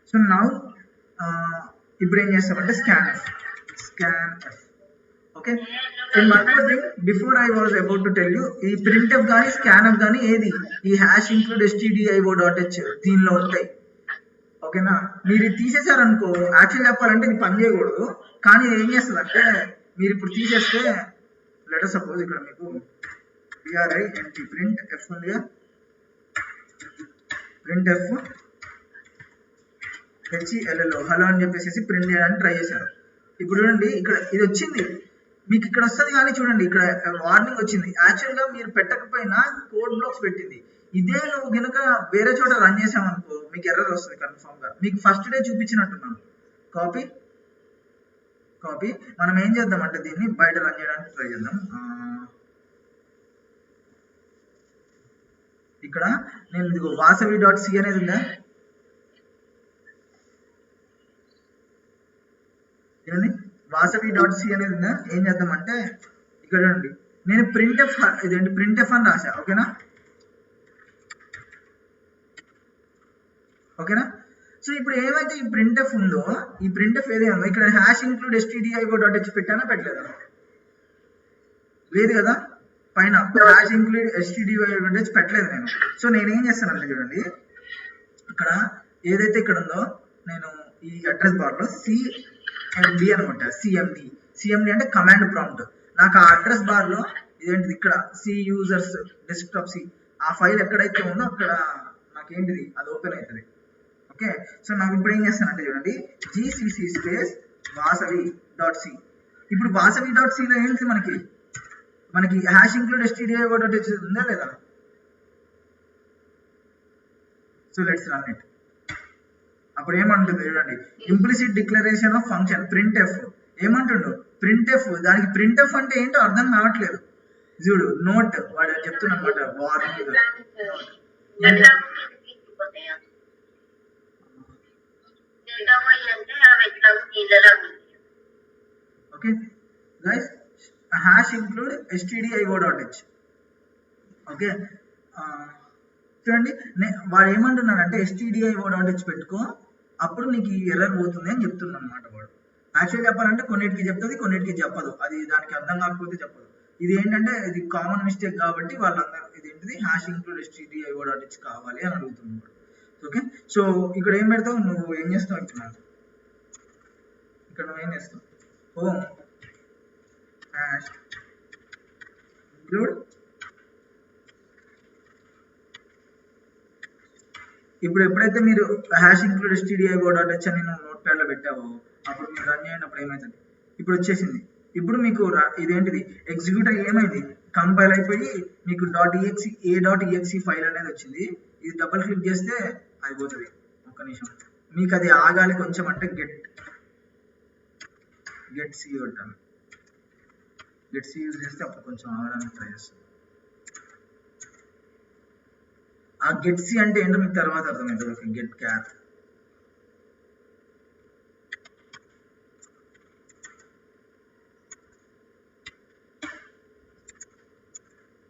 సో నవ్ ఇప్పుడు ఏం చేస్తామంటే scanf. Okay, and one more thing before I was about to tell you, ఈ ప్రింట్ఎఫ్ కానీ స్కాన్ఎఫ్ కానీ ఏది ఈ హ్యాష్ ఇంక్లూడ్ stdio.h దీనిలో ఉంటాయి. ఓకేనా, మీరు తీసేసారనుకో యాక్చువల్ చెప్పాలంటే ఇది పని చేయకూడదు, కానీ ఏం చేస్తుంది అంటే మీరు ఇప్పుడు తీసేస్తే లెట్ us సపోజ్ ఇక్కడ మీకు BRINT ప్రింట్ ఎఫ్ ఉందిగా, ప్రింట్ ఎఫ్ HELLO హలో అని చెప్పేసి ప్రింట్ చేయడానికి ట్రై చేశారు. ఇప్పుడు చూడండి ఇక్కడ ఇది వచ్చింది, మీకు ఇక్కడ వస్తుంది కానీ చూడండి ఇక్కడ వార్నింగ్ వచ్చింది. యాక్చువల్గా మీరు పెట్టకపోయినా కోడ్ బ్లాక్స్ పెట్టింది. ఇదే నువ్వు కనుక వేరే చోట రన్ చేసామనుకో మీకు ఎర్రర్ వస్తుంది కన్ఫర్మ్గా. మీకు ఫస్ట్ డే చూపించినట్టున్నాను. కాపీ మనం ఏం చేద్దామంటే దీన్ని బయట రన్ చేయడానికి ట్రై చేద్దాం. ఇక్కడ నేను ఇదిగో వాసవి డాట్ సి అనేది ఉందా, చూడండి వాసవి డాట్ సి అనేది ఉందా. ఏం చేద్దామంటే ఇక్కడ చూడండి నేను ప్రింట్ఎఫ్ ఇదేంటి ప్రింట్ఎఫ్ అని రాసా. ఓకేనా ఓకేనా. సో ఇప్పుడు ఏమైతే ఈ ప్రింట్ఎఫ్ ఉందో, ఈ ప్రింట్ఎఫ్ ఏదైనా ఇక్కడ hash include stdio dot H పెట్టానా పెట్టలేదా, లేదు కదా. పైన hash include stdio dot H పెట్టలేదు నేను. సో నేను ఏం చేస్తానంటే చూడండి ఇక్కడ ఏదైతే ఇక్కడ ఉందో నేను ఈ అడ్రస్ బార్ లో సిఎండి అనమాట. సిఎండి అంటే కమాండ్ ప్రాంప్ట్. నాకు ఆ అడ్రస్ బార్ లో ఇదేంటిది ఇక్కడ సి యూజర్స్ డెస్క్టాప్ సి ఆ ఫైల్ ఎక్కడైతే ఉందో అక్కడ నాకేంటిది అది ఓపెన్ అవుతుంది. ఓకే. సో నాకు ఇప్పుడు ఏం చేస్తానంటే చూడండి GCC space Vasavi dot C. ఇప్పుడు వాసవి డాట్ సిలో ఏంటి మనకి hash include stdio dot H ఉందా లేదా. So let's run it. అప్పుడు ఏమంటుంది చూడండి implicit declaration of function printf. ఏమంటుండు ప్రింట్ఎఫ్. దానికి ప్రింట్ఎఫ్ అంటే ఏంటో అర్థం కావట్లేదు. చూడు నోట్ వాడు చెప్తున్నా అనమాట warning. Okay guys hash include stdio dot H. Okay చూడండి వాడు ఏమంటున్నాడంటే stdio డాట్ హెచ్ పెట్టుకో అప్పుడు నీకు ఈ ఎర్రర్ పోతుంది అని చెప్తున్నాను అనమాట. వాడు యాక్చువల్ చెప్పాలంటే కొన్నిటికి చెప్తుంది కొన్నిటికి చెప్పదు. అది దానికి అర్థం కాకపోతే చెప్పదు. ఇది ఏంటంటే ఇది కామన్ మిస్టేక్ కాబట్టి వాళ్ళందరూ ఇదేంటిది hash include stdio dot H కావాలి అని అడుగుతున్నాడు. ఓకే. సో ఇక్కడ ఏం పెడతావు, నువ్వు ఏం చేస్తావు ఇక్కడ నువ్వు ఏం చేస్తావు హోమ్ హ్యాష్ ఇంక్లూడ్. ఇప్పుడు ఎప్పుడైతే మీరు hash include stdio dot H అని నువ్వు నోట్ ప్యాడ్ లో పెట్టావో అప్పుడు మీరు రన్ చేయండి. అప్పుడు ఏమవుతుంది ఇప్పుడు వచ్చేసింది. ఇప్పుడు మీకు ఇదేంటిది ఎగ్జిక్యూట్ ఏమైంది కంపైల్ అయిపోయి మీకు .exe ఫైల్ అనేది వచ్చింది. ఇది డబుల్ క్లిక్ చేస్తే అది పోతుంది. ఒక్క నిమిషం మీకు అది ఆగాలి కొంచెం. అంటే గెట్ సి కొట్టాలి. గెట్ సి యూజ్ చేస్తే అప్పుడు కొంచెం ఆగడానికి ట్రై చేస్తుంది. ఆ గెట్ సి అంటే ఏంటో మీకు తర్వాత అర్థమవుతుంది. Okay get char.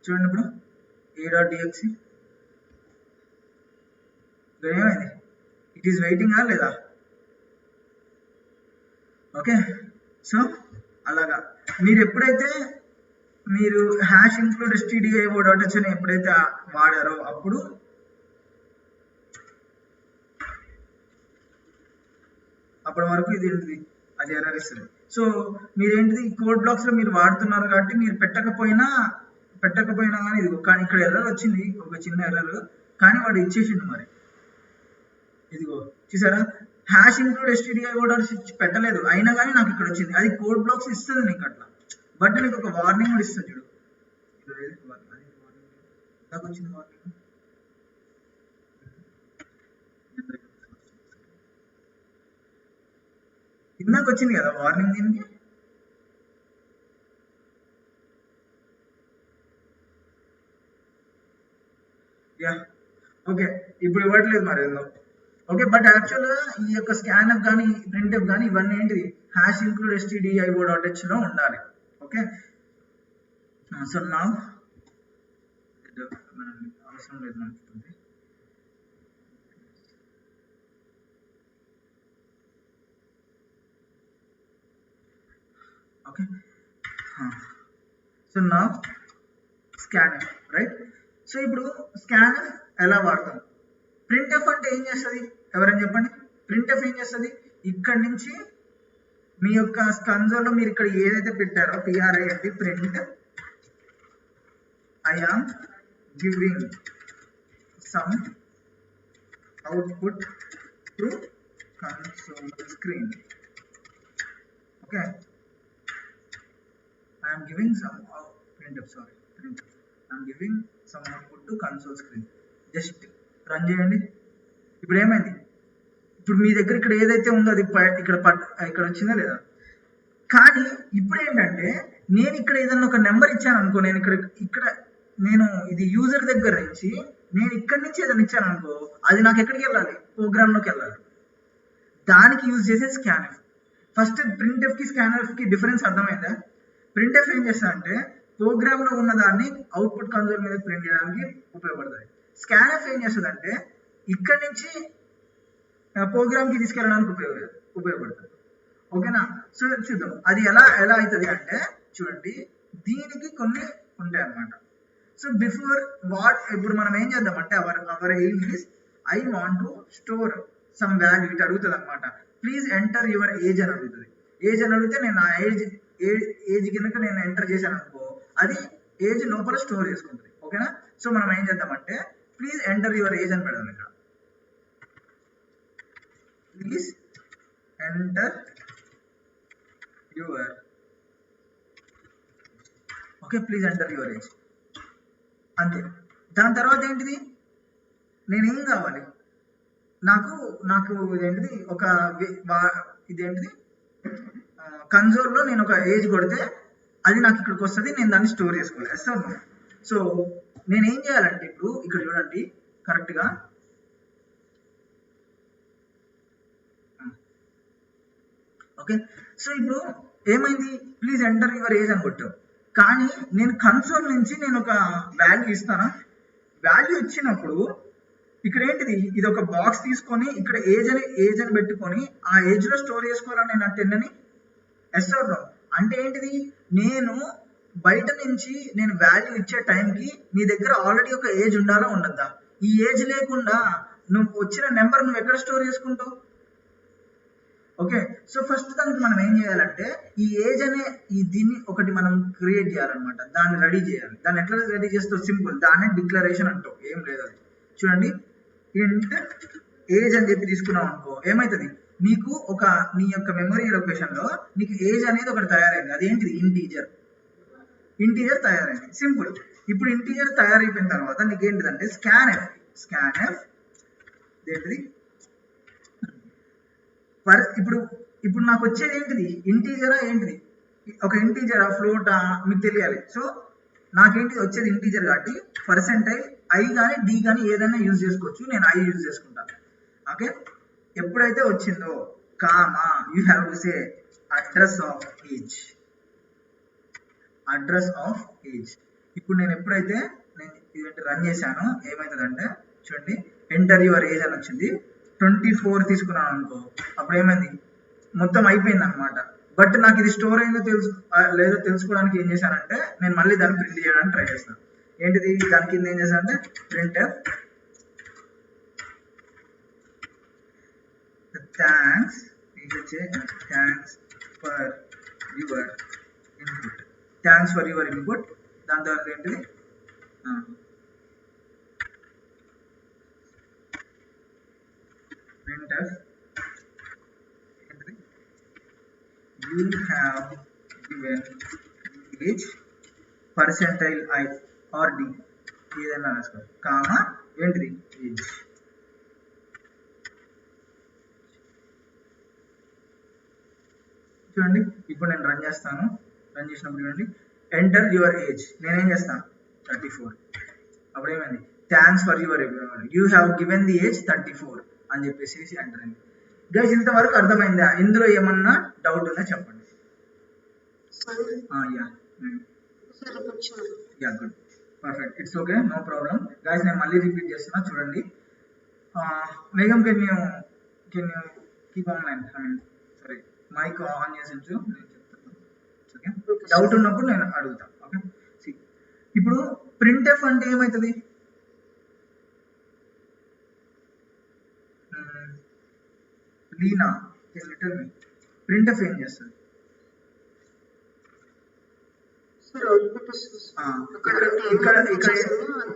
చూడండి ఇప్పుడు a.exe ఏమైంది, ఇట్ ఈస్ వెయిటింగ్ లేదా. ఓకే. సో అలాగా మీరు ఎప్పుడైతే మీరు hash include stdio dot H అని ఎప్పుడైతే వాడారో అప్పుడు అప్పటి వరకు ఇది ఏంటిది అది ఎర్రర్ ఇస్తుంది. సో మీరేంటిది కోడ్ బ్లాక్స్ లో మీరు వాడుతున్నారు కాబట్టి మీరు పెట్టకపోయినా కానీ ఇది కానీ ఇక్కడ ఎర్రర్ వచ్చింది, ఒక చిన్న ఎర్రర్. కానీ వాడు ఇచ్చేసిండు మరి. ఇదిగో చూసారా hash include stdio dot H పెట్టలేదు అయినా కానీ నాకు ఇక్కడ వచ్చింది. అది కోడ్ బ్లాక్స్ ఇస్తుంది నీకు అట్లా. బట్ నీకు ఒక వార్నింగ్ కూడా ఇస్తుంది చూడు. నాకు వచ్చింది వార్నింగ్. ఇందాక వచ్చింది కదా వార్నింగ్ దీనికి. యా ఓకే ఇప్పుడు ఇవ్వట్లేదు మరి ఏందో. ఓకే బట్ యాక్చువల్గా ఈ యొక్క స్కాన్ఎఫ్ కానీ ప్రింట్ఎఫ్ కానీ ఇవన్నీ ఏంటిది hash include stdio dot H లో ఉండాలి. ఓకే. సో నా అవసరం లేదు అనుకుంటుంది. ఓకే. సో నా స్కాన్ఎఫ్ రైట్. సో ఇప్పుడు స్కాన్ఎఫ్ ఎలా వాడతాం. ప్రింట్ఎఫ్ అంటే ఏం చేస్తుంది ఎవరైనా చెప్పండి. ప్రింట్ఎఫ్ ఏం చేస్తుంది ఇక్కడ నుంచి మీ యొక్క కన్సోల్ లో మీరు ఇక్కడ ఏదైతే పెట్టారో PRINT print I am giving some output to console screen. Okay, I am giving some printf. I am giving some output to console screen. Just run చేయండి. ఇప్పుడు ఏమైంది, ఇప్పుడు మీ దగ్గర ఇక్కడ ఏదైతే ఉందో అది ఇక్కడ వచ్చిందా లేదా. కానీ ఇప్పుడు ఏంటంటే నేను ఇక్కడ ఏదన్నా ఒక నెంబర్ ఇచ్చాను అనుకో, నేను ఇక్కడ నేను ఇది యూజర్ దగ్గర నుంచి నేను ఇక్కడి నుంచి ఏదైనా ఇచ్చాను అనుకో, అది నాకు ఎక్కడికి వెళ్ళాలి, ప్రోగ్రామ్లోకి వెళ్ళాలి. దానికి యూజ్ చేసే స్కాన్ఎఫ్. ఫస్ట్ ప్రింట్ఎఫ్ కి స్కాన్ఎఫ్ కి డిఫరెన్స్ అర్థమైందా? ప్రింట్ఎఫ్ ఏం చేస్తాడంటే ప్రోగ్రామ్ లో ఉన్న దాన్ని అవుట్పుట్ కన్సోల్ మీద ప్రింట్ చేయడానికి ఉపయోగపడుతుంది. స్కాన్ఎఫ్ ఏం చేస్తుందంటే ఇక్కడి నుంచి ప్రోగ్రామ్ కి తీసుకెళ్ళడానికి ఉపయోగపడుతుంది. ఓకేనా? సో చూద్దాం అది ఎలా అవుతుంది అంటే, చూడండి దీనికి కొన్ని ఉంటాయి అన్నమాట. సో బిఫోర్ వాట్, ఇప్పుడు మనం ఏం చేద్దామంటే hour aim is I want to store some value. ఇటు అడుగుతుంది అనమాట, ప్లీజ్ ఎంటర్ యువర్ ఏజ్ అని అడుగుతుంది. ఏజ్ అని అడిగితే నేను నా ఏజ్ కనుక నేను ఎంటర్ చేశాను అనుకో, అది ఏజ్ లోపల స్టోర్ చేసుకుంటుంది. ఓకేనా? సో మనం ఏం చేద్దామంటే ప్లీజ్ ఎంటర్ యువర్ ఏజ్ అని పెడదాం ఇక్కడ. Please enter your, okay, please enter your age అంతే. దాని తర్వాత ఏంటిది, నేనేం కావాలి, నాకు ఇదేంటిది ఒక ఇదేంటిది కన్సోల్లో నేను ఒక ఏజ్ కొడితే అది నాకు ఇక్కడికి వస్తుంది, నేను దాన్ని స్టోర్ చేసుకోవాలి. ఎస్. సో నేనేం చేయాలంటే ఇప్పుడు ఇక్కడ చూడండి కరెక్ట్గా, ఓకే. సో ఇప్పుడు ఏమైంది, ప్లీజ్ ఎంటర్ యువర్ ఏజ్ అని కొట్టావు, కానీ నేను కన్సోల్ నుంచి నేను ఒక వాల్యూ ఇస్తానా? వాల్యూ ఇచ్చినప్పుడు ఇక్కడ ఏంటిది, ఇది ఒక బాక్స్ తీసుకొని ఇక్కడ ఏజ్ అని పెట్టుకొని ఆ ఏజ్ లో స్టోర్ చేసుకోవాలని నేను 10 అని. Yes or no? అంటే ఏంటిది, నేను బయట నుంచి నేను వాల్యూ ఇచ్చే టైంకి నీ దగ్గర ఆల్రెడీ ఒక ఏజ్ ఉండాలా ఉండద్దా? ఈ ఏజ్ లేకుండా నువ్వు వచ్చిన నెంబర్ నువ్వు ఎక్కడ స్టోర్ చేసుకుంటావు? ఓకే. సో ఫస్ట్ దానికి మనం ఏం చేయాలంటే ఈ ఏజ్ అనే దీన్ని ఒకటి మనం క్రియేట్ చేయాలన్నమాట, దాన్ని రెడీ చేయాలి. దాన్ని ఎట్లా రెడీ చేస్తావు? సింపుల్, దాన్ని డిక్లరేషన్ అంటావు, ఏం లేదు అది. చూడండి, ఇంట్ ఏజ్ అని చెప్పి తీసుకున్నాం అనుకో, ఏమవుతుంది, నీకు నీ యొక్క మెమరీ లొకేషన్ లో నీకు ఏజ్ అనేది ఒకటి తయారైంది. అదేంటిది, ఇంటీజర్ తయారైంది. సింపుల్. ఇప్పుడు ఇంటీజర్ తయారైపోయిన తర్వాత నీకు ఏంటిదంటే స్కాన్ఎఫ్ ఏంటిది ఇప్పుడు నాకు వచ్చేది ఏంటిది, ఇంటీజరా ఏంటిది, ఒక ఇంటీజరా ఫ్లోటా మీకు తెలియాలి. సో నాకేంటిది వచ్చేది ఇంటీజర్ కాబట్టి పర్సెంటైల్ ఐ కానీ డి కానీ ఏదైనా యూజ్ చేసుకోవచ్చు, నేను ఐ యూజ్ చేసుకుంటాను. ఓకే. ఎప్పుడైతే వచ్చిందో comma you have to say address of age. ఇప్పుడు నేను ఎప్పుడైతే ఇది రన్ చేశానో ఏమవుతుందంటే చూడండి, ఎంటర్ యువర్ ఏజ్ అని వచ్చింది. 24 తీసుకున్నాను అనుకో, అప్పుడు ఏమైంది, మొత్తం అయిపోయింది అనమాట. బట్ నాకు ఇది స్టోర్ అయిందో లేదో తెలుసుకోవడానికి ఏం చేశానంటే నేను మళ్ళీ దాన్ని ప్రింట్ చేయడానికి ట్రై చేస్తాను. ఏంటిది, దాని కింద ఏం చేశానంటే printf thanks for your input. దాని తర్వాత ఏంటిది, printf you have given age percentile I or D ఏదైనా రాసుకో, కామా ఏంటిది ఏజ్. చూడండి ఇప్పుడు నేను రన్ చేస్తాను. రన్ చేసినప్పుడు చూడండి ఎంటర్ యువర్ ఏజ్, నేనేం చేస్తాను 34. అప్పుడు ఏమైంది, thanks for your you have given the age 34 అని చెప్పేసి ఎంటర్ అయింది. గైస్ ఇంతవరకు అర్థమైందా? ఇందులో ఏమన్నా డౌట్ ఉందా చెప్పండి. Good, perfect, it's okay, no problem. Guys నేను మళ్ళీ రిపీట్ చేస్తున్నా చూడండి. మేఘం can you keep online, sorry mic on చేసి ఉంచు, నేను చెప్తాను. ఓకే, డౌట్ ఉన్నప్పుడు నేను అడుగుతాను. ఓకే, ఇప్పుడు ప్రింట్ఎఫ్ అంటే ఏమవుతుంది, లీనా ప్రింట్ఎఫ్ ఏం చేస్తుంది, ఇక్కడ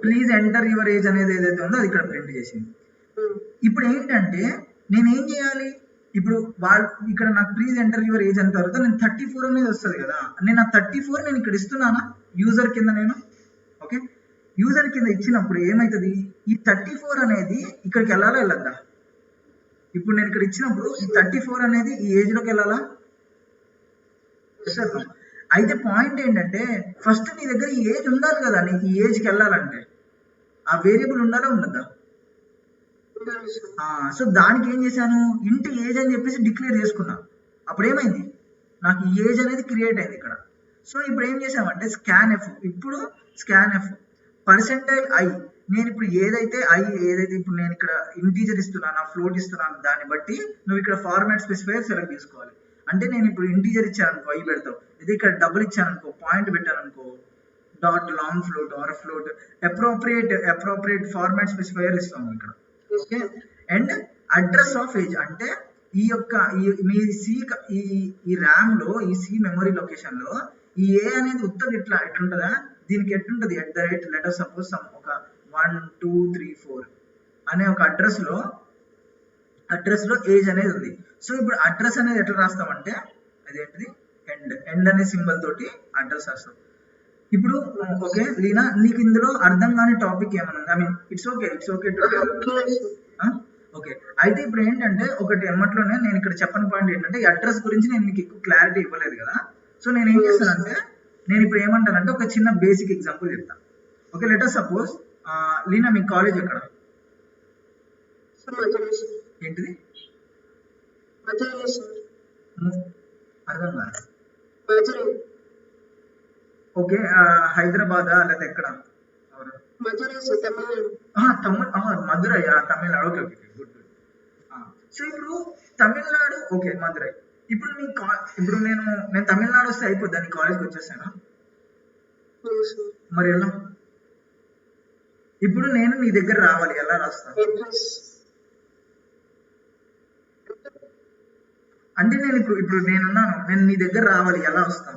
ప్లీజ్ ఎంటర్ యువర్ ఏజ్ అనేది ఏదైతే ఉందో అది ఇక్కడ ప్రింట్ చేసింది. ఇప్పుడు ఏంటంటే నేను ఏం చేయాలి, ఇప్పుడు ఇక్కడ నాకు ప్లీజ్ ఎంటర్ యువర్ ఏజ్ అయిన తర్వాత నేను 34 అనేది వస్తుంది కదా, నేను ఆ 34 నేను ఇక్కడ ఇస్తున్నానా యూజర్ కింద నేను. ఓకే, యూజర్ కింద ఇచ్చినప్పుడు ఏమవుతుంది, ఈ 34 అనేది ఇక్కడికి వెళ్ళాలా వెళ్ళద్దా? ఇప్పుడు నేను ఇక్కడ ఇచ్చినప్పుడు ఈ 34 అనేది ఈ ఏజ్ లోకి వెళ్ళాలా? అయితే పాయింట్ ఏంటంటే ఫస్ట్ నీ దగ్గర ఈ ఏజ్ ఉండాలి కదా, నీకు ఈ ఏజ్కి వెళ్ళాలంటే. ఆ వేరియబుల్ ఉండాలా ఉండద్దా? సో దానికి ఏం చేశాను, ఇంటి ఏజ్ అని చెప్పేసి డిక్లేర్ చేసుకున్నా. అప్పుడు ఏమైంది, నాకు ఈ ఏజ్ అనేది క్రియేట్ అయింది ఇక్కడ. సో ఇప్పుడు ఏం చేసామంటే స్కాన్ ఎఫ్, ఇప్పుడు స్కాన్ ఎఫ్ పర్సెంటైల్ ఐ, నేను ఇప్పుడు ఏదైతే ఇప్పుడు నేను ఇక్కడ ఇంటీజర్ ఇస్తున్నాను, ఫ్లోట్ ఇస్తున్నాను, దాన్ని బట్టి నువ్వు ఇక్కడ ఫార్మాట్ స్పెసిఫైయర్ సెలెక్ట్ చేసుకోవాలి. అంటే నేను ఇప్పుడు ఇంటీజర్ ఇచ్చాను అనుకో ఐ పెడతావు, ఇది ఇక్కడ డబుల్ ఇచ్చాను అనుకో, పాయింట్ పెట్టాను అనుకో, dot long float or float, appropriate format specifier ఇస్తాము ఇక్కడ. Okay, and address of age అంటే ఈ యొక్క మీ సి ఈ ర్యామ్ లో ఈ సి మెమరీ లొకేషన్ లో ఈ ఏ అనేది ఉత్తది ఎట్లుంటుందా, దీనికి ఎట్లుంటది లెటర్ సపోజ్ ఒక 1 2 3 4 అనే ఒక అడ్రస్ లో ఏజ్ అనేది ఉంది. సో ఇప్పుడు అడ్రస్ అనేది ఎట్లా రాస్తామంటే అదేంటిది ఎండ్ అనే సింబల్ తోటి అడ్రస్ రాస్తాం. ఇప్పుడు ఓకే లీనా, నీకు ఇందులో అర్థం కాని టాపిక్ ఏమైనా ఉంది? I mean it's okay okay. అయితే ఇప్పుడు ఏంటంటే ఒకటి ఎమ్మట్లోనే నేను ఇక్కడ చెప్పని పాయింట్ ఏంటంటే ఈ అడ్రస్ గురించి నేను మీకు ఎక్కువ క్లారిటీ ఇవ్వలేదు కదా. సో నేను ఏం చేస్తానంటే నేను ఇప్పుడు ఏమంటానంటే ఒక చిన్న బేసిక్ ఎగ్జాంపుల్ చెప్తాను. ఓకే, లెటర్ సపోజ్ లీనా మీ కాలేజ్ ఎక్కడ? ఏంటిది అర్థం కాదు. ఓకే, హైదరాబాద్ లేదా ఎక్కడ? Madurai, Tamil Nadu. Okay okay good good. So ఇప్పుడు తమిళనాడు, ఓకే మధురై. ఇప్పుడు ఇప్పుడు నేను తమిళనాడు వస్తే అయిపోద్దా, నీ కాలేజ్కి వచ్చేసానా? మరి ఎలా? ఇప్పుడు నేను నీ దగ్గర రావాలి, ఎలా రాస్తా? అంటే నేను ఇప్పుడు నేనున్నాను, నేను నీ దగ్గర రావాలి, ఎలా వస్తా?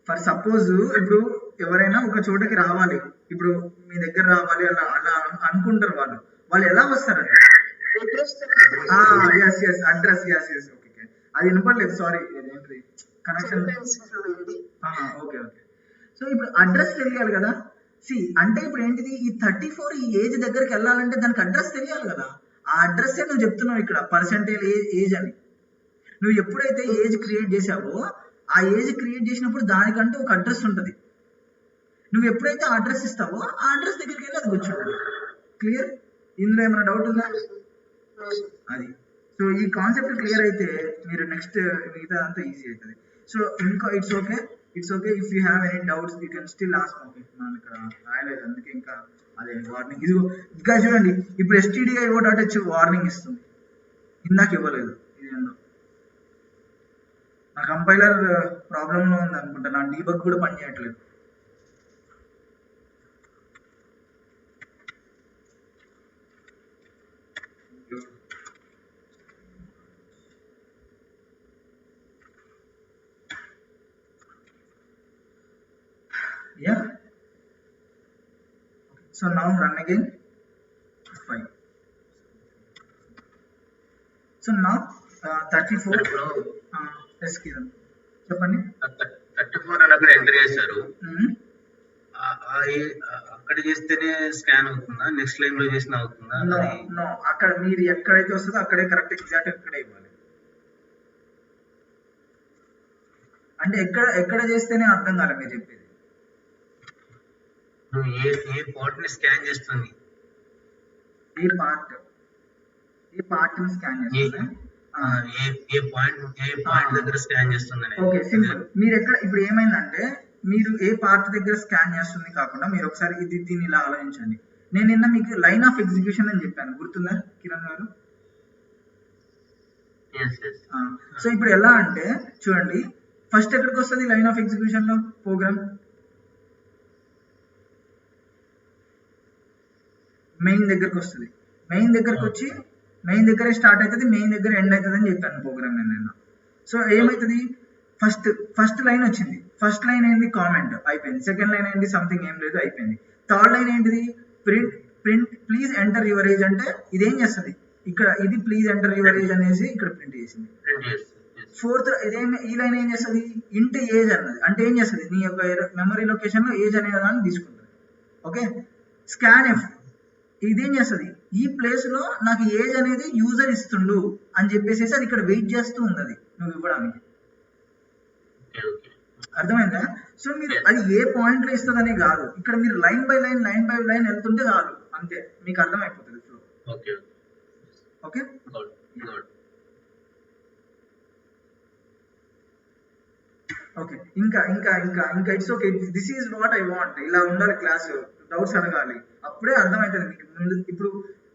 ఫర్ సపోజ్ ఇప్పుడు ఎవరైనా ఒక చోటకి రావాలి, ఇప్పుడు మీ దగ్గర రావాలి అలా అలా అనుకుంటారు వాళ్ళు ఎలా వస్తారండి? అడ్రస్. ఓకే, అది వినపడలేదు, sorry, connection. Okay okay. So ఇప్పుడు అడ్రస్ తెలియాలి కదా. అంటే ఇప్పుడు ఏంటిది, ఈ 34 ఈ ఏజ్ దగ్గరికి వెళ్ళాలంటే దానికి అడ్రస్ తెలియాలి కదా. ఆ అడ్రస్ నువ్వు చెప్తున్నావు ఇక్కడ పర్సెంటేజ్ ఏజ్ అని. నువ్వు ఎప్పుడైతే ఏజ్ క్రియేట్ చేసావో ఆ ఏజ్ క్రియేట్ చేసినప్పుడు దానికంటూ ఒక అడ్రస్ ఉంటుంది. నువ్వు ఎప్పుడైతే ఆ అడ్రస్ ఇస్తావో ఆ అడ్రస్ దగ్గరికి వెళ్ళి అది కూర్చుంటుంది. క్లియర్? ఇందులో ఏమైనా డౌట్ ఉందా? అది. సో ఈ కాన్సెప్ట్ క్లియర్ అయితే మీరు నెక్స్ట్ మిగతా అంతా ఈజీ అవుతుంది. సో ఇంకా it's okay if you have any doubts you can still ask. Okay, మనం ఇక్కడ రాయలేదు అందుకే ఇంకా అదే వార్నింగ్. ఇది ఇంకా చూడండి, ఇప్పుడు stdio.h వార్నింగ్ ఇస్తుంది, ఇందాక ఇవ్వలేదు. ఇది ఏందో నా కంపైలర్ ప్రాబ్లంలో ఉంది అనుకుంటా, నా డీబగ్ కూడా పనిచేయట్లేదు. Yeah. So now run again. Fine. So now 34. Yes, Kiran. చెప్పండి. 34 అన్నప్పుడు ఎంటర్ చేశారు, అక్కడ చేస్తేనే స్కాన్ అవుతుందా, నెక్స్ట్ లైన్ లో చేసిన అవుతుందా? నో, అక్కడ మీరు ఎక్కడైతే వస్తుందో అక్కడే కరెక్ట్ ఎగ్జాక్ట్ అక్కడే ఇవ్వాలి. అంటే ఎక్కడ చేస్తేనే అర్థం కాలే మీరు చెప్పేది. ఏ పార్ట్ ని స్కాన్ చేస్తుంది? ఏ పార్ట్ ని స్కాన్ చేస్తుంది? ఏ పాయింట్ దగ్గర స్కాన్ చేస్తుంది? Okay, simple. మీరు ఇప్పుడు ఏమైందంటే మీరు ఏ పార్ట్ దగ్గర స్కాన్ చేస్తుంది కాకుండా మీరు ఒకసారి దీన్ని ఇలా ఆలోచించండి. నేను నిన్న మీకు లైన్ ఆఫ్ ఎగ్జిక్యూషన్ అని చెప్పాను, గుర్తుందా కిరణ్ గారు? సో ఇప్పుడు ఎలా అంటే చూడండి, ఫస్ట్ ఎక్కడికి వస్తుంది లైన్ ఆఫ్ ఎగ్జిక్యూషన్ లో ప్రోగ్రామ్? మెయిన్ దగ్గరకు వస్తుంది. మెయిన్ దగ్గరకు వచ్చి మెయిన్ దగ్గరే స్టార్ట్ అవుతుంది, మెయిన్ దగ్గర ఎండ్ అవుతుంది అని చెప్పాను ప్రోగ్రామ్ నేను. సో ఏమవుతుంది, ఫస్ట్ లైన్ వచ్చింది, ఫస్ట్ లైన్ ఏంటి, కామెంట్ అయిపోయింది. సెకండ్ లైన్ ఏంటి, సంథింగ్ ఏం లేదు అయిపోయింది. థర్డ్ లైన్ ఏంటిది, print please enter your age అంటే ఇదేం చేస్తుంది, ఇక్కడ ఇది ప్లీజ్ ఎంటర్ యువర్ ఏజ్ అనేసి ఇక్కడ ప్రింట్ చేసింది. ఫోర్త్ ఈ లైన్ ఏం చేస్తుంది, ఇంట్ ఏజ్ అన్నది అంటే ఏం చేస్తుంది, నీ యొక్క మెమరీ లొకేషన్ లో ఏజ్ అనే దాన్ని తీసుకుంటుంది. ఓకే, స్కాన్ ఎఫ్ ఇదేం చేస్తుంది, ఈ ప్లేస్ లో నాకు ఏజ్ అనేది యూజర్ ఇస్తుండు అని చెప్పేసి అది ఇక్కడ వెయిట్ చేస్తూ ఉంది అది నువ్వు ఇవ్వడానికి. అర్థమైందా? సో మీరు అది ఏ పాయింట్ లో ఇస్తుందని కాదు, ఇక్కడ మీరు లైన్ బై లైన్ వెళ్తుంటే చాలు, అంతే మీకు అర్థమైపోతుంది flow. Okay okay good good. Okay ఇంకా ఇంకా ఇంకా ఇంకా it's okay, this is what I want, ఇలా ఉండాలి క్లాస్, డౌట్స్ అడగాలి, అప్పుడే అర్థమవుతుంది మీకు ముందు. ఇప్పుడు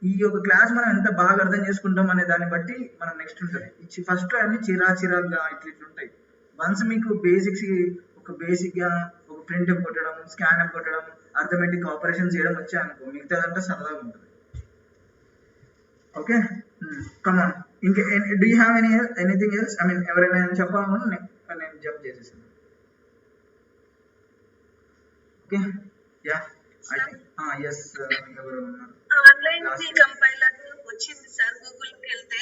ఈ యొక్క క్లాస్ మనం ఎంత బాగా అర్థం చేసుకుంటాం అనే దాన్ని బట్టి మనం నెక్స్ట్ ఉంటుంది. ఫస్ట్ అన్ని చిరాగ్గా ఇట్లుంటాయి. వన్స్ మీకు బేసిక్స్, ఒక బేసిక్ గా ఒక ప్రింట్ కొట్టడం, స్కాన్ కొట్టడం, అర్థమెటిక్ ఆపరేషన్ చేయడం వచ్చాయనుకో, మిగతాదంతా సరదాగా ఉంటుంది. ఓకే కమాన్, ఇంకా do you have anything else? I mean ఎవరైనా చెప్పాలనుకుంటే నేను జంప్ చేసేసాను. ఓకే యా ఎస్, ఎవరు ఉన్నారు? ఆన్లైన్ కంపైలర్ వచ్చింది సార్ గూగుల్ కి వెళ్తే.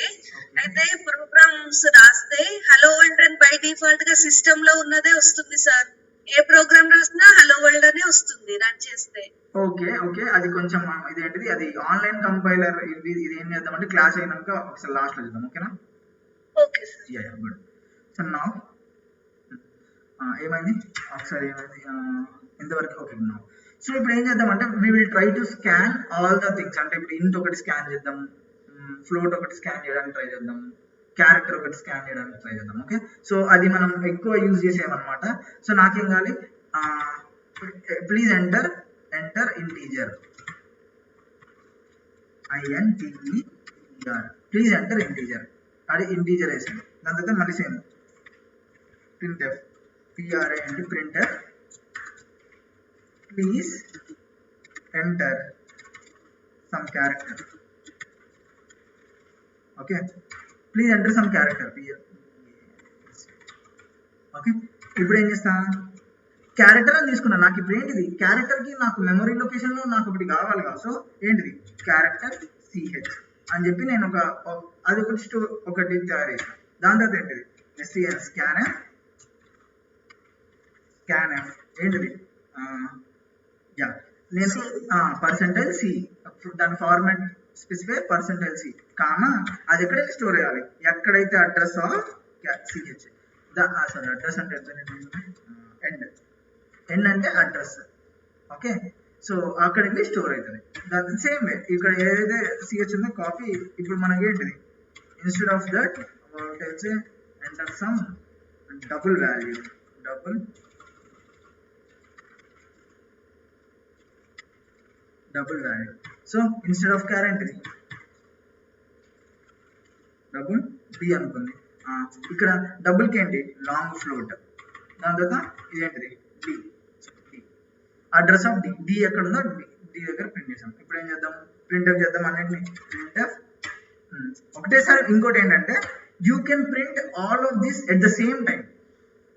అయితే ప్రోగ్రామ్స్ రాస్తే హలో వరల్డ్ అని బై డిఫాల్ట్ గా సిస్టమ్ లో ఉన్నదే వస్తుంది సార్. ఏ ప్రోగ్రామ్ రాసినా హలో వరల్డ్ అనే వస్తుంది రన్ చేస్తే. ఓకే ఓకే, అది కొంచెం ఇదేంటిది, అది ఆన్లైన్ కంపైలర్. ఇది ఏం చేద్దామంటే క్లాస్ అయినాక ఒకసారి లాస్ట్ లో చూద్దాం, ఓకేనా? Okay sir. Yeah good. So నా ఏమైంది ఒకసారి, ఏమైంది ఇంతవరకు? ఓకే నా. సో ఇప్పుడు ఏం చేద్దామంటే we will try to scan all the things. అంటే ఇప్పుడు ఇంట్ ఒకటి స్కాన్ చేద్దాం, ఫ్లోట్ ఒకటి స్కాన్ చేయడానికి ట్రై చేద్దాం, క్యారెక్టర్ ఒకటి స్కాన్ చేయడానికి ట్రై చేద్దాం. ఓకే, సో అది మనం ఎక్కువ యూజ్ చేసేవన్నమాట. సో నాకేం కావాలి, please enter integer, INTER, please enter integer. అది ఇంటీజర్ వేసాను. దాని తర్వాత మళ్ళీ same printf, printf, please enter some character. Okay, please enter some character. Okay, ఇప్పుడు ఏం చేస్తా, క్యారెక్టర్ అని తీసుకున్నా. నాకు ఇప్పుడు ఏంటిది, క్యారెక్టర్ కి నాకు మెమరీ లొకేషన్ లో నాకు ఒకటి కావాలి కదా. సో ఏంటిది, క్యారెక్టర్ CH అని చెప్పి నేను అది ఒకటి తయారు చేసాను. దాని తర్వాత ఏంటిది, scanf ఏంటిది, యా నేను %C, దాని ఫార్మాట్ స్పెసిఫై %C కామా, అది ఎక్కడైతే స్టోర్ చేయాలి, ఎక్కడైతే address of CH, sorry address అంటే ఎండ్ అంటే అడ్రస్. ఓకే, సో అక్కడ వెళ్ళి స్టోర్ అవుతుంది. దాని సేమ్ వే ఇక్కడ ఏదైతే CH ఉందో కాపీ. ఇప్పుడు మనకి ఏంటిది, instead of that enter some double value, so instead of current double D అనుకుంది. ఇక్కడ డబుల్ కి ఏంటి, లాంగ్ ఫ్లోట్. దాని తర్వాత ఇదేంటిది, D, అడ్రస్ ఆఫ్ D ఎక్కడ ఉందో D దగ్గర ప్రింట్ చేసాం. ఇప్పుడు ఏం చేద్దాం, ప్రింట్ఎఫ్ చేద్దాం అన్నింటినీ. ప్రింట్ఎఫ్ ఒకటేసారి. ఇంకోటి ఏంటంటే you can print all of this at the same time.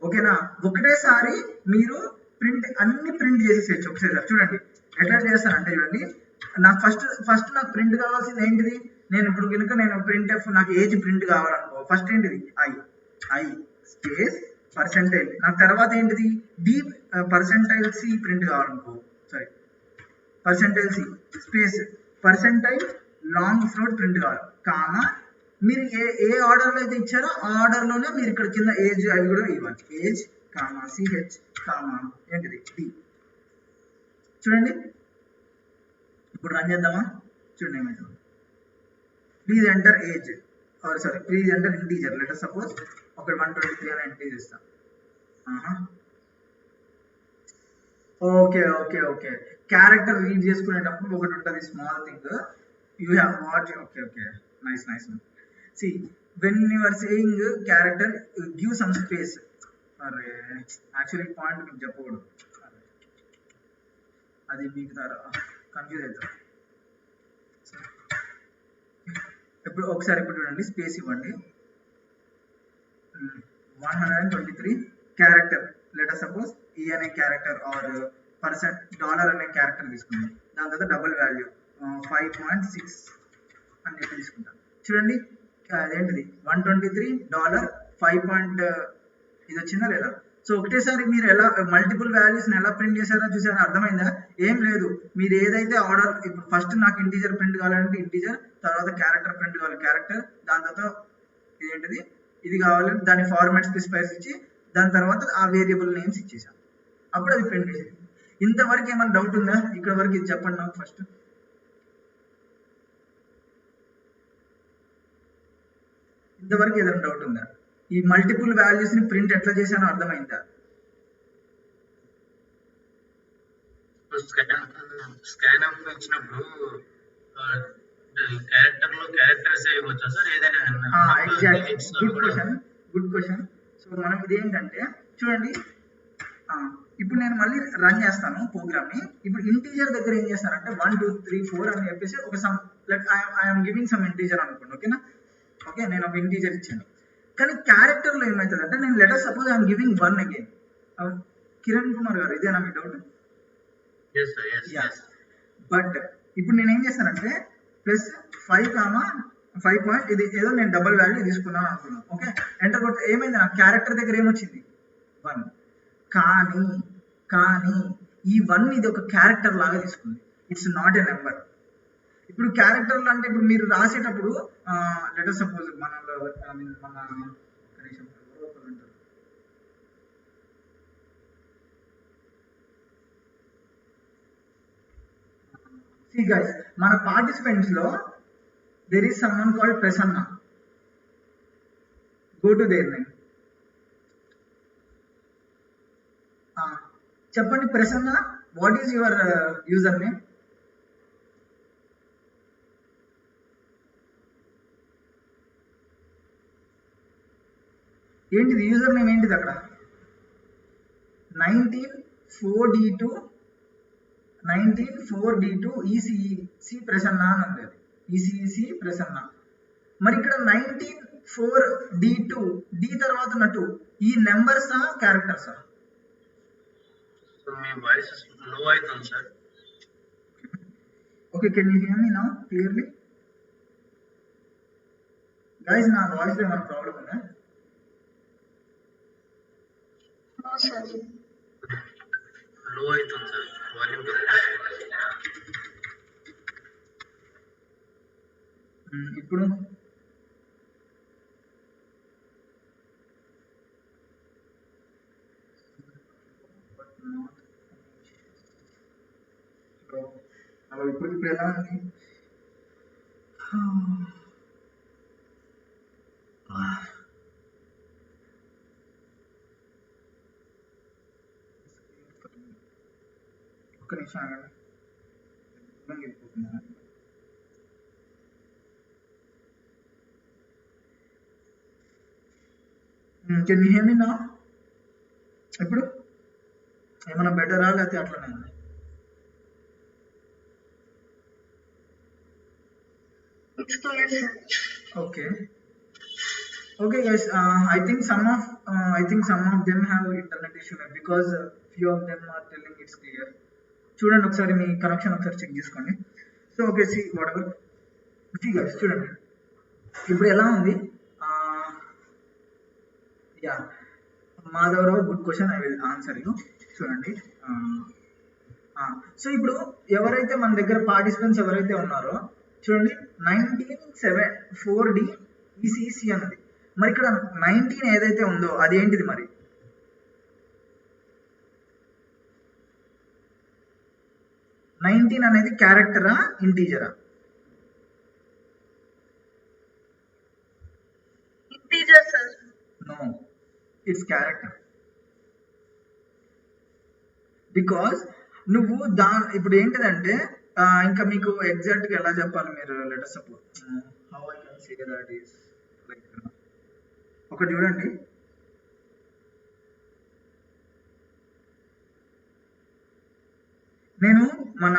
ఓకేనా, ఒకటేసారి మీరు అన్ని ప్రింట్ చేసేసేయచ్చు ఒకసారి. చూడండి ఎట్లా చేస్తానంటే, చూడండి నాకు ఫస్ట్ నాకు ప్రింట్ కావాల్సింది ఏంటిది, నేను ఇప్పుడు కనుక నేను ప్రింట్ఎఫ్ నాకు ఏజ్ ప్రింట్ కావాలనుకో, ఫస్ట్ ఏంటిది ఐ స్పేస్ పర్సెంటైల్. నాకు తర్వాత ఏంటిది D %C ప్రింట్ కావాలనుకో, sorry %C space percentile long float print కావాలి కామా, మీరు ఏ ఆర్డర్లో అయితే ఇచ్చారో ఆ ఆర్డర్లోనే మీరు ఇక్కడ కింద ఏజ్ అవి కూడా ఇవ్వాలి. ఏజ్ కామా CH కామా ఏంటిది D. చూడండి ఇప్పుడు రన్ చేద్దామా, చూడండి ఏమైంది. Please enter age, sorry please enter integer. Letter suppose ఒక 123 అని ఎంటర్ చేస్తాం. Okay okay okay, character read చేసుకునేటప్పుడు ఒకటి ఉంటుంది small thing, you have what. Okay okay, nice. See, when you are saying character, give some space. అరే యాక్చువల్లీ పాయింట్ మీకు చెప్పకూడదు, అది మీకు కన్ఫ్యూజ్ అవుతారు. ఇప్పుడు ఒకసారి ఇప్పుడు చూడండి, స్పేస్ ఇవ్వండి. 123 క్యారెక్టర్, లెటర్ సపోజ్ E అనే క్యారెక్టర్ ఆర్ $, అనే క్యారెక్టర్ తీసుకుందాం. దాని తర్వాత డబుల్ వాల్యూ 5.6 అని చెప్పి తీసుకుంటాం. చూడండి అదేంటిది $123 5. ఇది వచ్చిందా లేదా? సో ఒకటేసారి మీరు ఎలా మల్టిపుల్ వాల్యూస్ని ఎలా ప్రింట్ చేశారో చూసారా, అర్థమైందా? ఏం లేదు, మీరు ఏదైతే ఆర్డర్, ఇప్పుడు ఫస్ట్ నాకు ఇంటీజర్ ప్రింట్ కావాలంటే ఇంటీజర్, తర్వాత క్యారెక్టర్ ప్రింట్ కావాలి క్యారెక్టర్, దాని తర్వాత ఇదేంటిది ఇది కావాలంటే దాని ఫార్మాట్ స్పెసిఫైస్ ఇచ్చి దాని తర్వాత ఆ వేరియబుల్ నేమ్స్ ఇచ్చేసాం, అప్పుడు అది ప్రింట్ చేసింది. ఇంతవరకు ఏమైనా డౌట్ ఉందా? ఇక్కడ వరకు ఇది చెప్పండి నాకు ఫస్ట్. ఇంతవరకు ఏదైనా డౌట్ ఉందా? ఈ మల్టిపుల్ వాల్యూస్ ని ప్రింట్ ఎట్లా చేశానో అర్థమైందా? స్కాన్ ఆఫ్ ఇచ్చినప్పుడు క్యారెక్టర్ లో క్యారెక్టర్స్ ఇవ్వచ్చా సార్? ఏదైనా ఎగ్జాక్ట్లీ, గుడ్ క్వశ్చన్. సో మనం ఇది ఏంటంటే చూడండి, ఇప్పుడు నేను మళ్ళీ రన్ చేస్తాను ప్రోగ్రామ్ ని. ఇప్పుడు ఇంటీజర్ దగ్గర ఏం చేస్తానంటే 1 2 3 4 అని చెప్పేసి ఒక some like I'm giving some integer అనుకోండి, ఓకేనా? ఓకే, నేను ఒక ఇంటీజర్ ఇచ్చాను. కానీ క్యారెక్టర్ లో ఏమవుతుంది అంటే నేను letter suppose I'm giving 1 again. Kiran Kumar గారు, ఇదేనా మీ డౌట్? బట్ ఇప్పుడు నేను ఏం చేస్తానంటే +5 పాయింట్ ఇది ఏదో నేను డబుల్ వాల్యూ తీసుకున్నాను అనుకున్నాను, ఓకే? ఎంటర్ కొడితే ఏమైంది, నా క్యారెక్టర్ దగ్గర ఏమొచ్చింది 1. కానీ ఈ 1 ఇది ఒక క్యారెక్టర్ లాగా తీసుకుంది, ఇట్స్ నాట్ ఎ నెంబర్. ఇప్పుడు క్యారెక్టర్లు అంటే ఇప్పుడు మీరు రాసేటప్పుడు లెటర్ సపోజ్ మనలో See guys, మన పార్టిసిపెంట్స్ లో there is someone called Prasanna. Go to their name. చెప్పండి Prasanna, what is your user name? ఏంటిది యూజర్ నేమ్? ఏంటిది అక్కడ? 194D2 ECC ప్రసన్న అని ఉంది, అది ECC ప్రసన్న. మరి ఇక్కడ 194D2 డి తర్వాత ఉన్న 2 ఈ నెంబర్సా క్యారెక్టర్సా? మీ వాయిస్ లో అవుతుంది sir. Okay, can you here me now clearly? Guys, నా వాయిస్ లో ఏమైనా ప్రాబ్లం ఉందా? లో అవుతుంది సార్, వాల్యూమ్ ఇప్పుడు ఇప్పుడు ఎలా ఉంది? ఒక్క నిమిషం ఆగండి. Can you here me now? ఇప్పుడు ఏమైనా బెటరా లేకపోతే అట్లనే ఉంది? Okay guys, I think some of them have internet issue because few of them are telling it's clear. చూడండి ఒకసారి మీ కనెక్షన్ ఒకసారి చెక్ చేసుకోండి. So okay, see whatever. See guys, చూడండి ఇప్పుడు ఎలా ఉంది. Yeah Madhavarao, good question, I will answer you. చూడండి, సో ఇప్పుడు ఎవరైతే మన దగ్గర పార్టిసిపెంట్స్ ఎవరైతే ఉన్నారో చూడండి, 194D ECC అన్నది. మరి ఇక్కడ 19 ఏదైతే ఉందో అదేంటిది మరి? అనేది క్యారెక్టరా ఇంటీజరా? Integer sir. No, it's character. Because నువ్వు ఇప్పుడు ఏంటిదంటే ఇంకా మీకు ఎగ్జాక్ట్ గా ఎలా చెప్పాలి మీరు? Let suppose how I can say that is like, ఒకటి చూడండి, నేను మన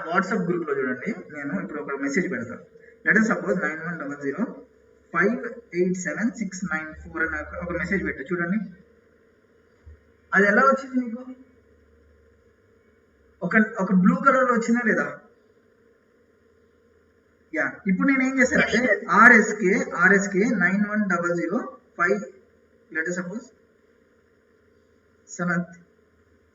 వాట్సాప్ గ్రూప్ లో చూడండి, నేను ఇప్పుడు ఒక మెసేజ్ పెడతాను. లెట్ సపోజ్ 9100587694 అని ఒక మెసేజ్ పెట్టా. చూడండి అది ఎలా వచ్చింది మీకు? ఒక బ్లూ కలర్ లో వచ్చిందా లేదా? యా, ఇప్పుడు నేను ఏం చేశానంటే ఆర్ఎస్కే 91005 లెట్ సపోజ్ సనత్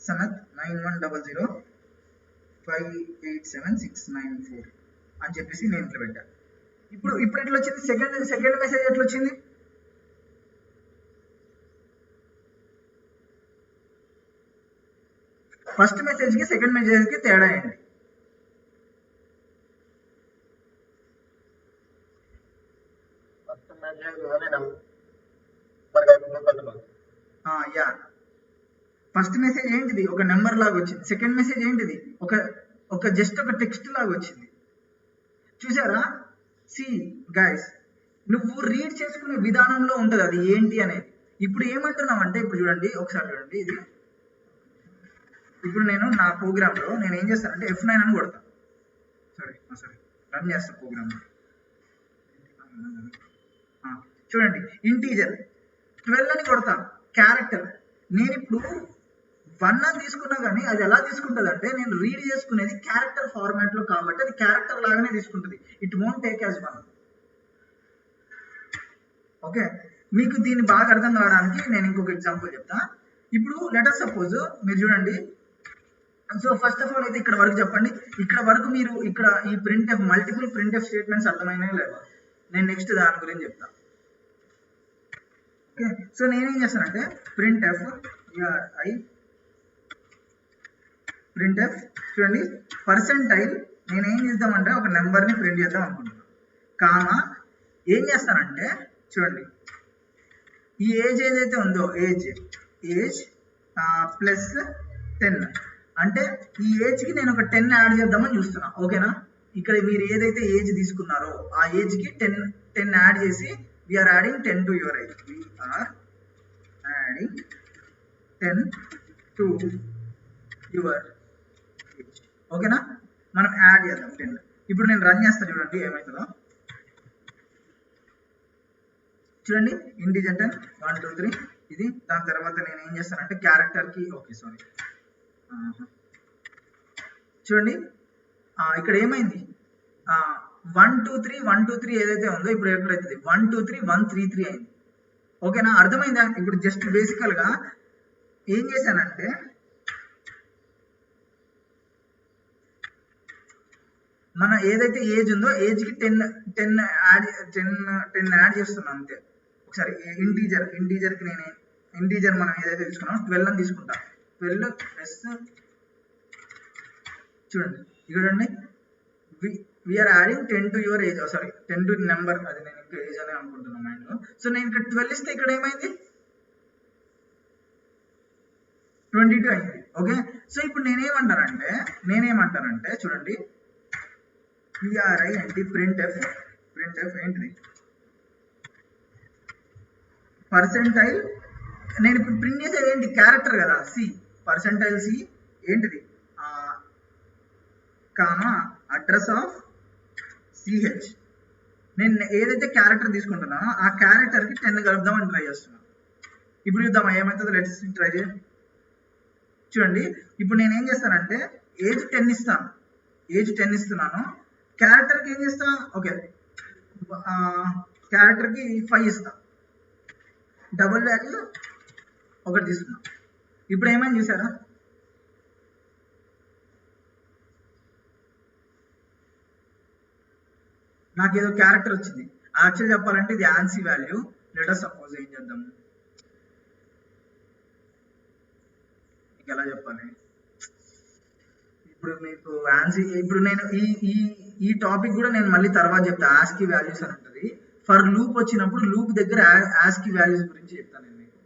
9100587694 అని చెప్పేసి నేను ఇట్లా పెట్టా. ఇప్పుడు ఎట్లా వచ్చింది? సెకండ్ మెసేజ్ ఎట్లా వచ్చింది? ఫస్ట్ మెసేజ్కి సెకండ్ మెసేజ్కి తేడా ఏంటి? యా, ఫస్ట్ మెసేజ్ ఏంటిది? ఒక నెంబర్ లాగా వచ్చింది. సెకండ్ మెసేజ్ ఏంటిది? ఒక జస్ట్ ఒక టెక్స్ట్ లాగా వచ్చింది. చూసారా? సి గైస్, నువ్వు రీడ్ చేసుకునే విధానంలో ఉంటుంది అది ఏంటి అనేది. ఇప్పుడు ఏమంటున్నామంటే, ఇప్పుడు చూడండి, ఒకసారి చూడండి ఇది. ఇప్పుడు నేను నా ప్రోగ్రాంలో నేను ఏం చేస్తానంటే F9 అని కొడతాను. సరే రన్ చేస్తాను ప్రోగ్రామ్. చూడండి, ఇంటీజర్ 12 అని కొడతాను. క్యారెక్టర్ నేను ఇప్పుడు 1 అని తీసుకున్నా కానీ అది ఎలా తీసుకుంటుంది అంటే, నేను రీడ్ చేసుకునేది క్యారెక్టర్ ఫార్మాట్ లో కాబట్టి అది క్యారెక్టర్ లాగానే తీసుకుంటుంది. It won't take as 1. Okay, మీకు దీన్ని బాగా అర్థం కావడానికి నేను ఇంకొక ఎగ్జాంపుల్ చెప్తా. ఇప్పుడు లెటర్ సపోజ్ మీరు చూడండి. సో ఫస్ట్ ఆఫ్ ఆల్ అయితే ఇక్కడ వరకు చెప్పండి. ఇక్కడ వరకు మీరు ఇక్కడ ఈ ప్రింట్ఎఫ్ మల్టిపుల్ ప్రింట్ఎఫ్ స్టేట్మెంట్స్ అర్థమైనా లేవా? నేను నెక్స్ట్ దాని గురించి చెప్తా. ఓకే, సో నేనేం చేస్తానంటే ప్రింట్ఎఫ్ చూడండి, పర్సెంటైల్ నేనేం చేద్దామంటే ఒక నెంబర్ని ప్రింట్ చేద్దాం అనుకుంటున్నాను. కామా ఏం చేస్తానంటే చూడండి, ఈ ఏజ్ ఏదైతే ఉందో ఏజ్ ప్లస్ 10 అంటే ఈ ఏజ్కి నేను ఒక 10 యాడ్ చేద్దామని చూస్తున్నా. ఓకేనా? ఇక్కడ మీరు ఏదైతే ఏజ్ తీసుకున్నారో ఆ ఏజ్కి 10 యాడ్ చేసి we're adding 10 to your age. We're adding 10 to your age. ఓకేనా? మనం యాడ్ చేద్దాం 10. ఇప్పుడు నేను రన్ చేస్తా, చూడండి ఏమవుతుందో. చూడండి, ఇంటిజర్ 10 1 2 3 ఇది. దాని తర్వాత నేను ఏం చేస్తానంటే క్యారెక్టర్కి చూడండి ఇక్కడ ఏమైంది, 1 2 3 1 2 3 ఏదైతే ఉందో ఇప్పుడు ఎక్కడైతుంది 1 2 3 1 3 3 అయింది. ఓకేనా? అర్థమైందా? ఇప్పుడు జస్ట్ బేసికల్ గా ఏం చేశానంటే మన ఏదైతే ఏజ్ ఉందో ఏజ్ కి 10 యాడ్ చేస్తున్నాను అంతే. ఒకసారి ఇంటీజర్ కి నేను ఇంటీజర్ మనం ఏదైతే తీసుకున్నామో 12 అని తీసుకుంటా. 12 ప్లస్ చూడండి ఇక్కడ చూడండి, we're adding 10 to your age. 10 to number, అది నేను ఇంకా ఏజ్ అని అనుకుంటున్నాను మైండ్లో. సో నేను ఇక్కడ 12 ఇస్తే ఇక్కడ ఏమైంది 22 అయింది. ఓకే, సో ఇప్పుడు నేనేమంటానంటే చూడండి, పిఆర్ఐ అంటే ప్రింట్ఎఫ్ ఏంటిది, పర్సెంటైల్. నేను ఇప్పుడు ప్రింట్ చేసేది ఏంటి, క్యారెక్టర్ కదా, సి పర్సెంటైల్ సి ఏంటిది కామా అడ్రస్ ఆఫ్ సిహెచ్. నేను ఏదైతే క్యారెక్టర్ తీసుకుంటున్నానో ఆ క్యారెక్టర్కి 10 కలుపుదామని ట్రై చేస్తున్నాను. ఇప్పుడు చూద్దామా ఏమవుతుందో. లెట్స్ ట్రై చేయండి. చూడండి, ఇప్పుడు నేను ఏం చేస్తానంటే ఏజ్ 10 ఇస్తున్నాను. క్యారెక్టర్కి ఏం చేస్తా, ఓకే క్యారెక్టర్కి 5 ఇస్తా. డబుల్ వాల్యూ 1 తీసుకున్నా. ఇప్పుడు ఏమైంది చూసారా? నాకు ఏదో క్యారెక్టర్ వచ్చింది. యాక్చువల్ చెప్పాలంటే ఇది ఆన్సీ వాల్యూ. లెటర్ సపోజ్ ఏం చేద్దాము, మీకు ఎలా చెప్పాలి, ఇప్పుడు మీకు ఆన్సీ, ఇప్పుడు నేను ఈ టాపిక్ కూడా నేను మళ్ళీ తర్వాత చెప్తాను. ఆస్కీ వాల్యూస్ అని ఉంటుంది. ఫర్ లూప్ వచ్చినప్పుడు లూప్ దగ్గర ఆస్కీ వాల్యూస్ గురించి చెప్తాను నేను మీకు.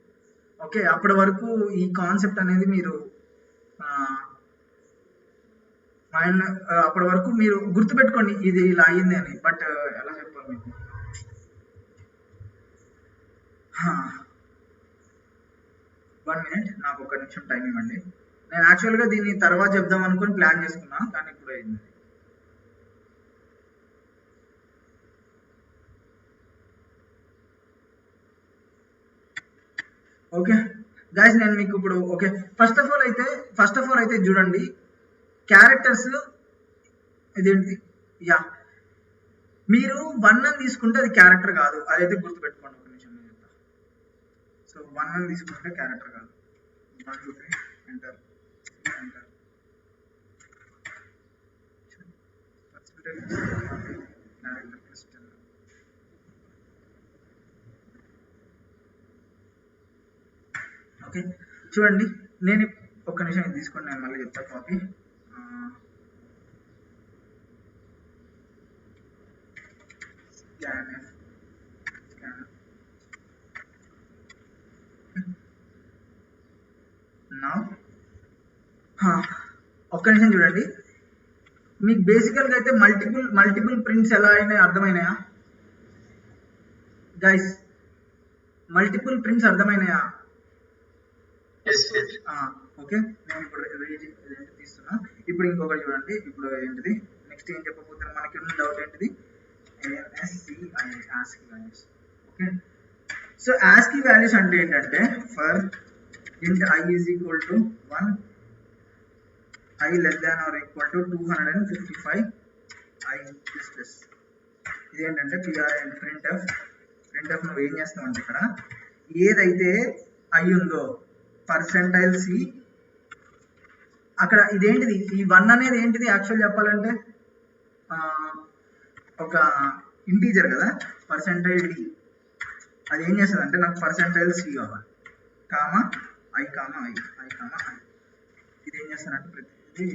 ఓకే, అప్పటి వరకు ఈ కాన్సెప్ట్ అనేది మీరు అప్పటి వరకు మీరు గుర్తుపెట్టుకోండి ఇది ఇలా అయ్యింది అని. బట్ ఎలా చెప్పాలి మీకు, 1 minute నాకు 1 నిమిషం టైం ఇవ్వండి. నేను యాక్చువల్గా దీన్ని తర్వాత చెప్దాం అనుకుని ప్లాన్ చేసుకున్నా, కానీ ఇప్పుడు అయింది. ఓకే గైస్, నేను మీకు ఇప్పుడు ఓకే ఫస్ట్ ఆఫ్ ఆల్ అయితే చూడండి, క్యారెక్టర్స్ ఇదేంటి, యా మీరు 1 అని తీసుకుంటే అది క్యారెక్టర్ కాదు, అదైతే గుర్తుపెట్టుకోండి. ఒక నిమిషం నేను చెప్తా. సో 1 అని తీసుకుంటే క్యారెక్టర్ కాదు. 1 2 3 ఎంటర్. ఓకే చూడండి, నేను ఒక్క నిమిషం ఇది తీసుకోండి, నేను మళ్ళీ చెప్తా కాపీ. scanf now ఒక్క నిమిషం చూడండి. మీకు బేసికల్గా అయితే మల్టిపుల్ ప్రింట్స్ ఎలా అయినాయి అర్థమైనాయా గైస్? మల్టిపుల్ ప్రింట్స్ అర్థమైనాయా? ఓకే, నేను ఇప్పుడు తీస్తున్నా. ఇప్పుడు ఇంకొకటి చూడండి. ఇప్పుడు ఏంటిది నెక్స్ట్ ఏం చెప్పబోతున్నా, మనకి ఉన్న డౌట్ ఏంటిది, ASCII values. Okay, so ASCII values అంటే ఏంటంటే for int I is equal to 1, I less than or equal to 255 I plus plus. ఇదేంటంటే printf నువ్వు ఏం చేస్తావు అంటే ఇక్కడ ఏదైతే I ఉందో పర్సెంటైల్ C, అక్కడ ఇదేంటిది ఈ 1 అనేది ఏంటిది యాక్చువల్ చెప్పాలంటే ఒక ఇంటీజర్ కదా, పర్సెంటైల్ D. అది ఏం చేస్తుంది అంటే నాకు పర్సెంటైల్ C కావాలి, కామా I కామా I ఇది ఏం చేస్తానంటే ప్రతిదీ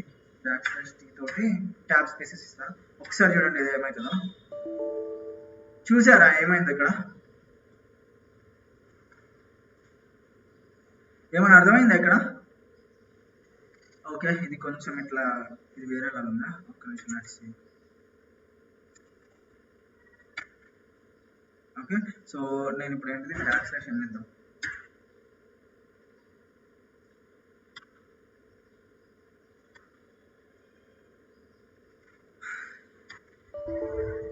\t తోటి ట్యాబ్ స్పేసెస్ ఇస్తాను. ఒకసారి చూడండి ఇది ఏమవుతుందో. చూసారా ఏమైంది ఇక్కడ? ఏమైనా అర్థమైందా ఇక్కడ? ఓకే, ఇది కొంచెం ఇట్లా ఇది వేరేలా ఉందా, ఒక్క నిమిషం నడిచి. ఓకే, సో నేను ఇప్పుడు ఏంటిది \n ఇద్దాం.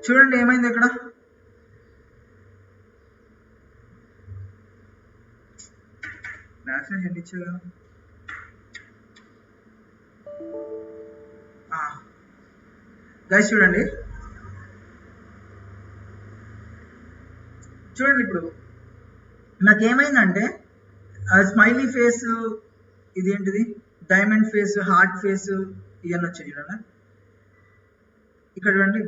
చూడండి ఏమైంది ఇక్కడ? ఎన్ని ఇచ్చారు? గైస్ చూడండి ఇప్పుడు నాకేమైందంటే స్మైలీ ఫేస్, ఇదేంటిది డైమండ్ ఫేస్, హార్ట్ ఫేస్, ఇవన్నీ వచ్చాయి చూడండి. ఇక్కడ చూడండి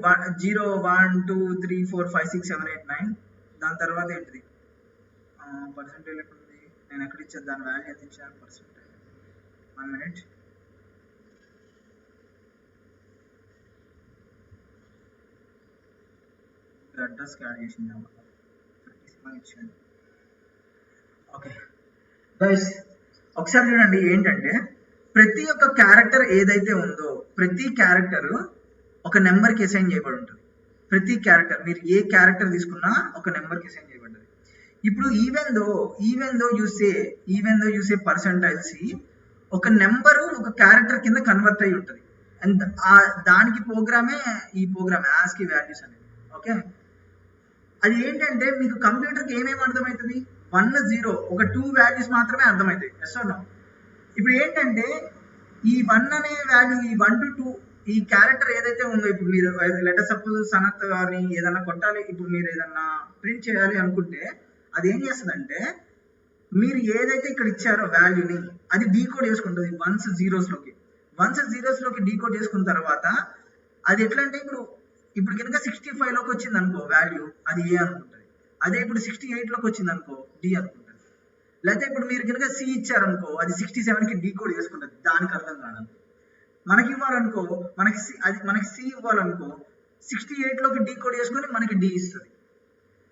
0 1 2 3 4 5 6 7 8 9. దాని తర్వాత ఏంటిది పర్సెంటేజ్ ఎక్కడ ఉంది, నేను ఎక్కడ ఇచ్చాను, దాని వాల్యూ ఎంత ఇచ్చాను పర్సెంటేజ్. 1 minute. అడ్రస్ యాడ్ చేసింది ఇచ్చాను. ఓకే గైస్ ఒకసారి చూడండి ఏంటంటే ప్రతి ఒక్క క్యారెక్టర్ ఏదైతే ఉందో ప్రతి క్యారెక్టర్ ఒక నెంబర్కి అసైన్ చేయబడి ఉంటుంది. ప్రతి క్యారెక్టర్ మీరు ఏ క్యారెక్టర్ తీసుకున్నా ఒక నెంబర్కి అసైన్ చేయబడ్డది. ఇప్పుడు even though you say percentile C, ఒక నెంబరు ఒక క్యారెక్టర్ కింద కన్వర్ట్ అయి ఉంటుంది. అండ్ దానికి ప్రోగ్రామే ఈ ప్రోగ్రామ్ ASCII వాల్యూస్ అనేది. ఓకే, అది ఏంటంటే మీకు కంప్యూటర్కి ఏమేమి అర్థమవుతుంది, 1 0 ఒక 2 వాల్యూస్ మాత్రమే అర్థమవుతాయి. Yes or no? ఇప్పుడు ఏంటంటే ఈ 1 అనే వాల్యూ, ఈ 1 to 2 ఈ క్యారెక్టర్ ఏదైతే ఉందో, ఇప్పుడు మీరు లెటర్ సపోజ్ సనత్ గారిని ఏదన్నా కొట్టాలి, ఇప్పుడు మీరు ఏదన్నా ప్రింట్ చేయాలి అనుకుంటే అది ఏం చేస్తుందంటే మీరు ఏదైతే ఇక్కడ ఇచ్చారో వాల్యూని అది డీకోడ్ చేసుకుంటుంది వన్స్ జీరోస్లోకి డీకోడ్ చేసుకున్న తర్వాత అది ఎట్లా అంటే ఇప్పుడు కనుక 65లోకి వచ్చింది అనుకో వాల్యూ, అది A అనుకుంటుంది. అదే ఇప్పుడు 68లోకి వచ్చింది అనుకో D అనుకుంటుంది. లేకపోతే ఇప్పుడు మీరు కనుక C ఇచ్చారనుకో అది 67కి డీకోడ్ చేసుకుంటుంది, దానికి అర్థం కాదు. మనకి ఇవ్వాలనుకో మనకి C ఇవ్వాలనుకో 68లోకి డీకోడ్ చేసుకొని మనకి D ఇస్తుంది.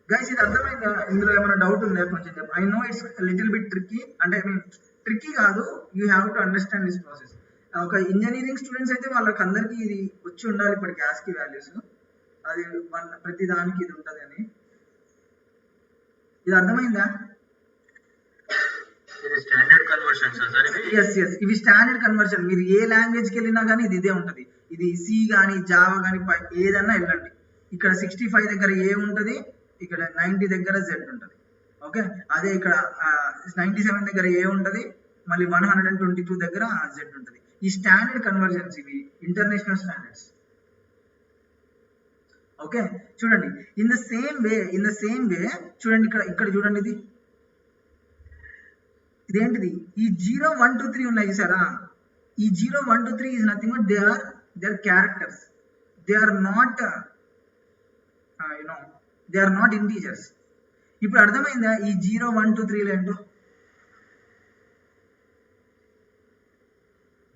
గైస్ ఇది అర్థమైందా? ఇందులో ఏమైనా డౌట్ ఉందా కొంచెం చెప్పు. I know it's little bit tricky, అంటే ట్రిక్కీ కాదు, you have to understand this process. ఒక ఇంజనీరింగ్ స్టూడెంట్స్ అయితే వాళ్ళకి అందరికీ ఇది వచ్చి ఉండాలి ఇప్పటికి ASCII వాల్యూస్, అది ప్రతి దానికి ఇది ఉంటుంది అని. ఇది అర్థమైందా? స్టాండర్డ్ కన్వర్షన్స్ సార్ ఇవి. yes ఇవి స్టాండర్డ్ కన్వర్షన్. మీరు ఏ లాంగ్వేజ్ కి వెళ్ళినా కానీ ఇది ఇదే ఉంటుంది. ఇది C కానీ జావా కానీ ఏదన్నా వెళ్ళండి, ఇక్కడ 65 దగ్గర A ఉంటుంది, ఇక్కడ 90 దగ్గర Z ఉంటుంది. ఓకే, అదే ఇక్కడ 97 దగ్గర A ఉంటుంది, మళ్ళీ 122 దగ్గర Z ఉంటుంది. ఈ స్టాండర్డ్ కన్వర్జన్స్, ఇవి ఇంటర్నేషనల్ స్టాండర్డ్స్. ఓకే చూడండి ఇన్ ద సేమ్ వే చూడండి ఇక్కడ చూడండి ఇదేంటిది ఈ 0 1 2 3 ఉన్నాయి చూసారా? ఈ 0 1 2 3 is nothing but they are characters. They are not they are not integers. ఇప్పుడు అర్థమైందా ఈ 0 1 2 3 ఏంటో?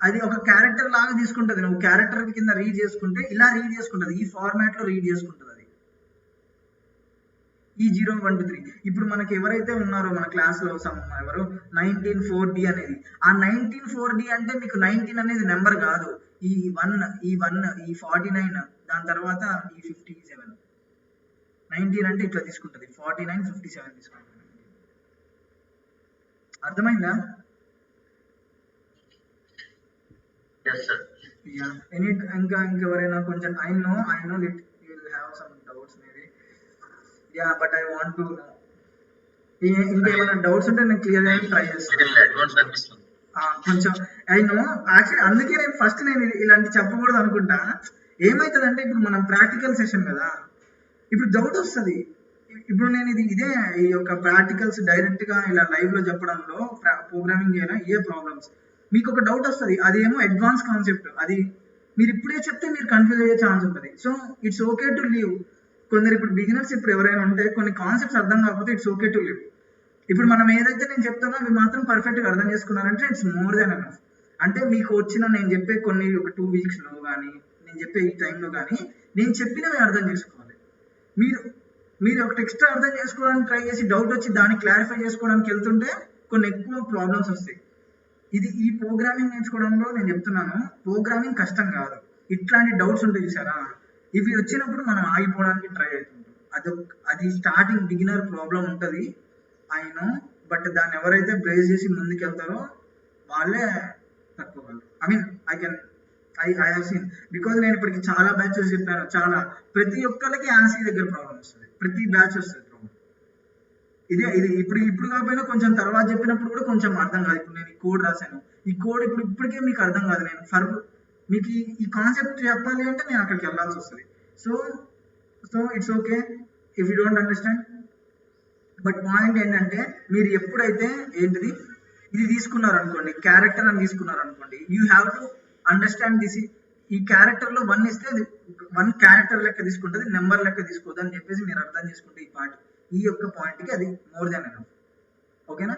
అది ఒక క్యారెక్టర్ లాగా తీసుకుంటుంది. నువ్వు క్యారెక్టర్ కింద రీడ్ చేసుకుంటే ఇలా రీడ్ చేసుకుంటుంది, ఈ ఫార్మాట్ లో రీడ్ చేసుకుంటుంది అది. ఈ 0 1 2 3 ఇప్పుడు మనకి ఎవరైతే ఉన్నారో మన క్లాస్ లో ఎవరు 19 4D అనేది, ఆ 19 4D అంటే మీకు 19 అనేది నెంబర్ కాదు, ఈ 1 ఈ 49 దాని తర్వాత ఈ 57. 19 అంటే ఇట్లా తీసుకుంటది, 49 57 తీసుకుంటుంది. అర్థమైందా? ఇంకెవరైనా కొంచెం I know little you will have some doubts maybe. Yeah but I want to know. ఇంకేమైనా డౌట్స్ ఉంటే నేను క్లియర్ చేయడానికి ట్రై చేస్తాను. కొంచెం ఐ నో యాక్చువల్లీ అందుకే నేను ఇలాంటి చెప్పకూడదు అనుకుంటా. ఏమవుతుందంటే ఇప్పుడు మనం ప్రాక్టికల్ సెషన్ కదా, ఇప్పుడు డౌట్ వస్తుంది. ఇప్పుడు నేను ఇదే ఈ యొక్క ప్రాక్టికల్స్ డైరెక్ట్ గా ఇలా లైవ్ లో చెప్పడంలో ప్రోగ్రామింగ్ చేయడం ఏ ప్రాబ్లమ్స్ మీకు ఒక డౌట్ వస్తుంది, అదేమో అడ్వాన్స్ కాన్సెప్ట్, అది మీరు ఇప్పుడే చెప్తే మీరు కన్ఫ్యూజ్ అయ్యే ఛాన్స్ ఉంటుంది. So it's okay to leave. కొందరు ఇప్పుడు బిగినర్స్ ఇప్పుడు ఎవరైనా ఉంటే కొన్ని కాన్సెప్ట్స్ అర్థం కాకపోతే ఇట్స్ ఓకే టు లీవ్. ఇప్పుడు మనం ఏదైతే నేను చెప్తానో అవి మాత్రం పర్ఫెక్ట్ గా అర్థం చేసుకున్నారంటే ఇట్స్ మోర్ దెన్ ఎనఫ్. అంటే మీకు వచ్చిన నేను చెప్పే కొన్ని ఒక 2 weeks లో కానీ నేను చెప్పే ఈ టైంలో కానీ నేను చెప్పినవి అర్థం చేసుకోవాలి. మీరు ఒకటి ఎక్స్ట్రా అర్థం చేసుకోవడానికి ట్రై చేసి డౌట్ వచ్చి దాన్ని క్లారిఫై చేసుకోవడానికి వెళ్తుంటే కొన్ని ఎక్కువ ప్రాబ్లమ్స్ వస్తాయి. ఈ ప్రోగ్రామింగ్ నేర్చుకోవడంలో నేను చెప్తున్నాను, ప్రోగ్రామింగ్ కష్టం కాదు. ఇట్లాంటి డౌట్స్ ఉంటాయి చూసారా, ఇవి వచ్చినప్పుడు మనం ఆగిపోవడానికి ట్రై అవుతుంటాం. అది స్టార్టింగ్ బిగినర్ ప్రాబ్లం ఉంటుంది ఐ నో, బట్ దాన్ని ఎవరైతే బ్రేస్ చేసి ముందుకు వెళ్తారో వాళ్ళే తక్కువ వాళ్ళు. ఐ హావ్ సీన్, బికాజ్ నేను ఇప్పటికి చాలా బ్యాచెస్ చెప్పాను, చాలా ప్రతి ఒక్కరికి ఆన్సీ దగ్గర ప్రాబ్లం వస్తుంది, ప్రతి బ్యాచ్ వస్తుంది ప్రాబ్లం. ఇది ఇప్పుడు కాకపోయినా కొంచెం తర్వాత చెప్పినప్పుడు కూడా కొంచెం అర్థం కాదు. ఇప్పుడు నేను ఈ కోడ్ రాశాను, ఈ కోడ్ ఇప్పటికే మీకు అర్థం కాదు. నేను మీకు ఈ కాన్సెప్ట్ చెప్పాలి అంటే నేను అక్కడికి వెళ్ళాల్సి వస్తుంది. So it's okay if you don't understand. But point ఏంటంటే మీరు ఎప్పుడైతే ఇది తీసుకున్నారు అనుకోండి, క్యారెక్టర్ అని తీసుకున్నారు అనుకోండి, you have to understand this. ఈ క్యారెక్టర్ లో 1 ఇస్తే అది 1 క్యారెక్టర్ లెక్క తీసుకుంటుంది, నెంబర్ లెక్క తీసుకోవద్దు అని చెప్పేసి మీరు అర్థం చేసుకుంటే ఈ యొక్క పాయింట్ కి అది మోర్ దాన్ ఎనఫ్. ఓకేనా?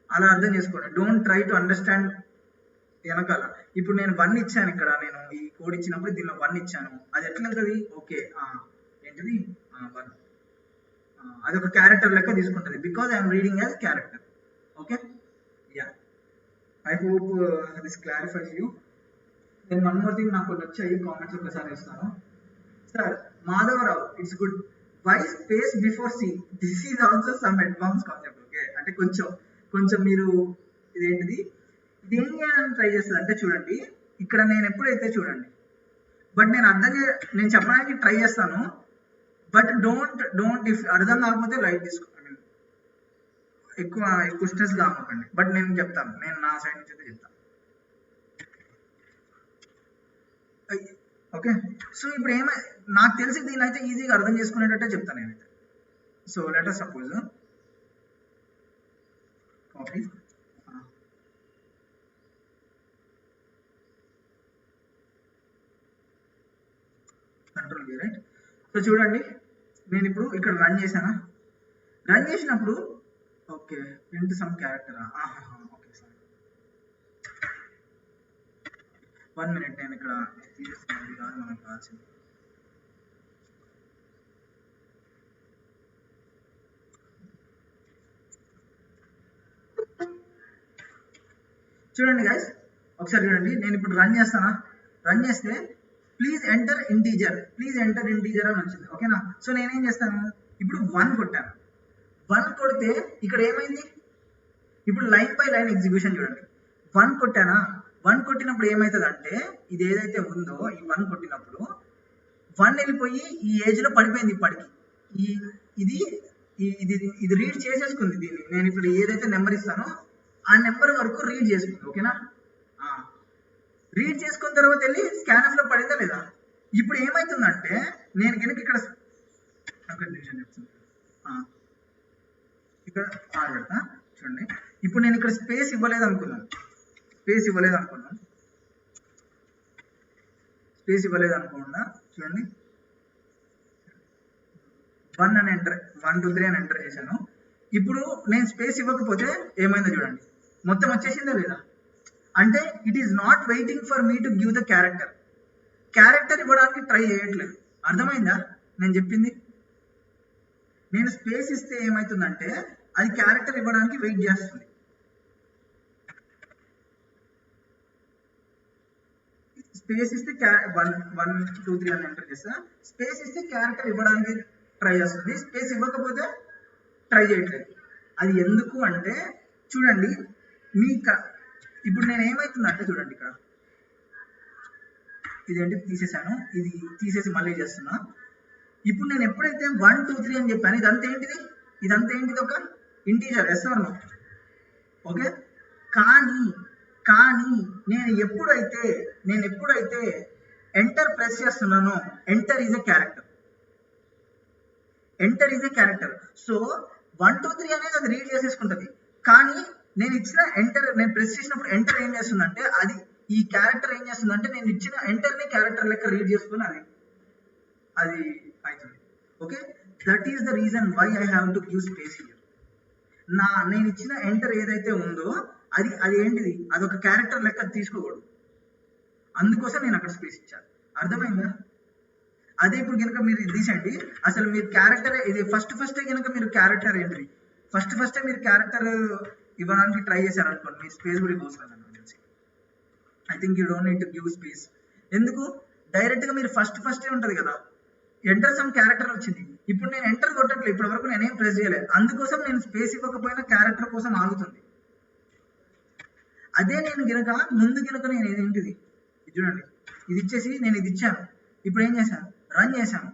అలా అర్థం చేసుకోండి. డోంట్ ట్రై టు అండర్స్టాండ్ వెనకాల. ఇప్పుడు నేను 1 ఇచ్చాను, ఇక్కడ నేను ఈ కోడ్ ఇచ్చినప్పుడు దీనిలో 1 ఇచ్చాను, అది ఎట్లా ఉంటుంది? ఓకే 1 అది ఒక క్యారెక్టర్ లెక్క తీసుకుంటుంది, because I'm reading as character. Okay, yeah, I hope this clarifies you. Then one more thing, నాకు వచ్చాయి కామెంట్స్ ఒకసారి ఇస్తాను. Sir Madhavarao, it's good, why space before C, this is also some advance concept. Okay, అంటే కొంచెం మీరు ఇదేం చేయాలని ట్రై చేస్తుంది అంటే చూడండి, ఇక్కడ నేను ఎప్పుడైతే చూడండి, బట్ నేను చెప్పడానికి ట్రై చేస్తాను, బట్ డోంట్ ఇఫ్ అర్థం కాకపోతే లైట్ తీసుకో, ఎక్కువ స్ట్రెస్ కాకండి. బట్ నేను చెప్తాను, నేను నా సైడ్ నుంచి అయితే చెప్తాను. ఓకే, సో ఇప్పుడు నాకు తెలిసి దీని అయితే ఈజీగా అర్థం చేసుకునేటట్టే చెప్తాను నేనైతే. So let us suppose copy control V, right? So చూడండి, నేను ఇప్పుడు ఇక్కడ రన్ చేసినప్పుడు okay print some character. Okay sir, 1 minute, నేను ఇక్కడ తీసేస్తాను, కాదు మనకు కావాల్సింది. చూడండి గైస్, ఒకసారి చూడండి, నేను ఇప్పుడు రన్ చేస్తే ప్లీజ్ ఎంటర్ ఇంటీజర్ అని వచ్చింది. ఓకేనా? సో నేనేం చేస్తాను, ఇప్పుడు 1 కొట్టాను. 1 కొడితే ఇక్కడ ఏమైంది, ఇప్పుడు లైన్ బై లైన్ ఎగ్జిక్యూషన్ చూడండి. 1 కొట్టానా, 1 కొట్టినప్పుడు ఏమవుతుంది అంటే, ఇది ఏదైతే ఉందో ఈ 1 కొట్టినప్పుడు 1 వెళ్ళిపోయి ఈ ఏజ్ లో పడిపోయింది. ఇప్పటికి ఇది రీడ్ చేసేసుకుంది దీన్ని. నేను ఇప్పుడు ఏదైతే నెంబర్ ఇస్తానో ఆ నెంబర్ వరకు రీడ్ చేసుకుంది. ఓకేనా? రీడ్ చేసుకున్న తర్వాత వెళ్ళి స్కానర్స్ లో పడిందా లేదా. ఇప్పుడు ఏమవుతుందంటే, నేను కనుక ఇక్కడ పెడతా చూడండి, ఇప్పుడు నేను ఇక్కడ స్పేస్ ఇవ్వలేదు అనుకున్నాను, చూడండి 1 అని ఎంటర్, 1 2 3 అని ఎంటర్ చేశాను. ఇప్పుడు నేను స్పేస్ ఇవ్వకపోతే ఏమైందో చూడండి, మొత్తం వచ్చేసిందా లేదా. అంటే it is not waiting for me to give the character ఇవ్వడానికి ట్రై చేయట్లేదు. అర్థమైందా నేను చెప్పింది? నేను స్పేస్ ఇస్తే ఏమవుతుందంటే అది క్యారెక్టర్ ఇవ్వడానికి వెయిట్ చేస్తుంది. స్పేస్ ఇస్తే 1 2 3 అని ఎంటర్ చేస్తా. స్పేస్ ఇస్తే క్యారెక్టర్ ఇవ్వడానికి ట్రై చేస్తుంది, స్పేస్ ఇవ్వకపోతే ట్రై చేయట్లేదు. అది ఎందుకు అంటే చూడండి, మీ ఇప్పుడు నేను ఏమవుతుందంటే చూడండి, ఇక్కడ ఇదేంటి తీసేసాను, ఇది తీసేసి మళ్ళీ చేస్తున్నా. ఇప్పుడు నేను ఎప్పుడైతే 1 2 3 అని చెప్పాను, ఇదంతా ఏంటిది ఒక integer, yes or no? Okay. కానీ నేను ఎప్పుడైతే ఎంటర్ ప్రెస్ చేస్తున్నానో enter is a character. So 1 2 3 అనేది అది రీడ్ చేసేసుకుంటది. కానీ నేను ఇచ్చిన నేను ప్రెస్ చేసినప్పుడు ఎంటర్ ఏం చేస్తుందంటే ఈ క్యారెక్టర్ ఏం చేస్తుందంటే నేను ఇచ్చిన ఎంటర్ ని క్యారెక్టర్ లెక్క రీడ్ చేసుకుని అది అవుతుంది. Okay, that is the reason why I have to give space here. నేను ఇచ్చిన ఎంటర్ ఏదైతే ఉందో అది ఏంటిది, అదొక క్యారెక్టర్ లెక్క తీసుకోకూడదు. అందుకోసం నేను అక్కడ స్పేస్ ఇచ్చాను. అర్థమైందా? అదే ఇప్పుడు కనుక మీరు తీసండి, అసలు మీరు క్యారెక్టర్ ఇది ఫస్ట్ కనుక మీరు క్యారెక్టర్ ఏంటి ఫస్ట్ మీరు క్యారెక్టర్ ఇవ్వడానికి ట్రై చేశారు అనుకోండి, మీ స్పేస్ కూడా ఇవ్వలేదు. I think you don't need to give space. ఎందుకు? డైరెక్ట్ గా మీరు ఫస్ట్ ఉంటది కదా, ఎంటర్ సమ్ క్యారెక్టర్ వచ్చింది. ఇప్పుడు నేను ఎంటర్ కొట్టట్లేదు, ఇప్పటి వరకు నేనేం ప్రెస్ చేయలేదు. అందుకోసం నేను స్పేస్ ఇవ్వకపోయినా క్యారెక్టర్ కోసం ఆగుతుంది. అదే నేను గనక నేను ఏంటిది చూడండి, ఇది ఇచ్చేసి నేను ఇది ఇచ్చాను. ఇప్పుడు ఏం చేశాను, రన్ చేశాను,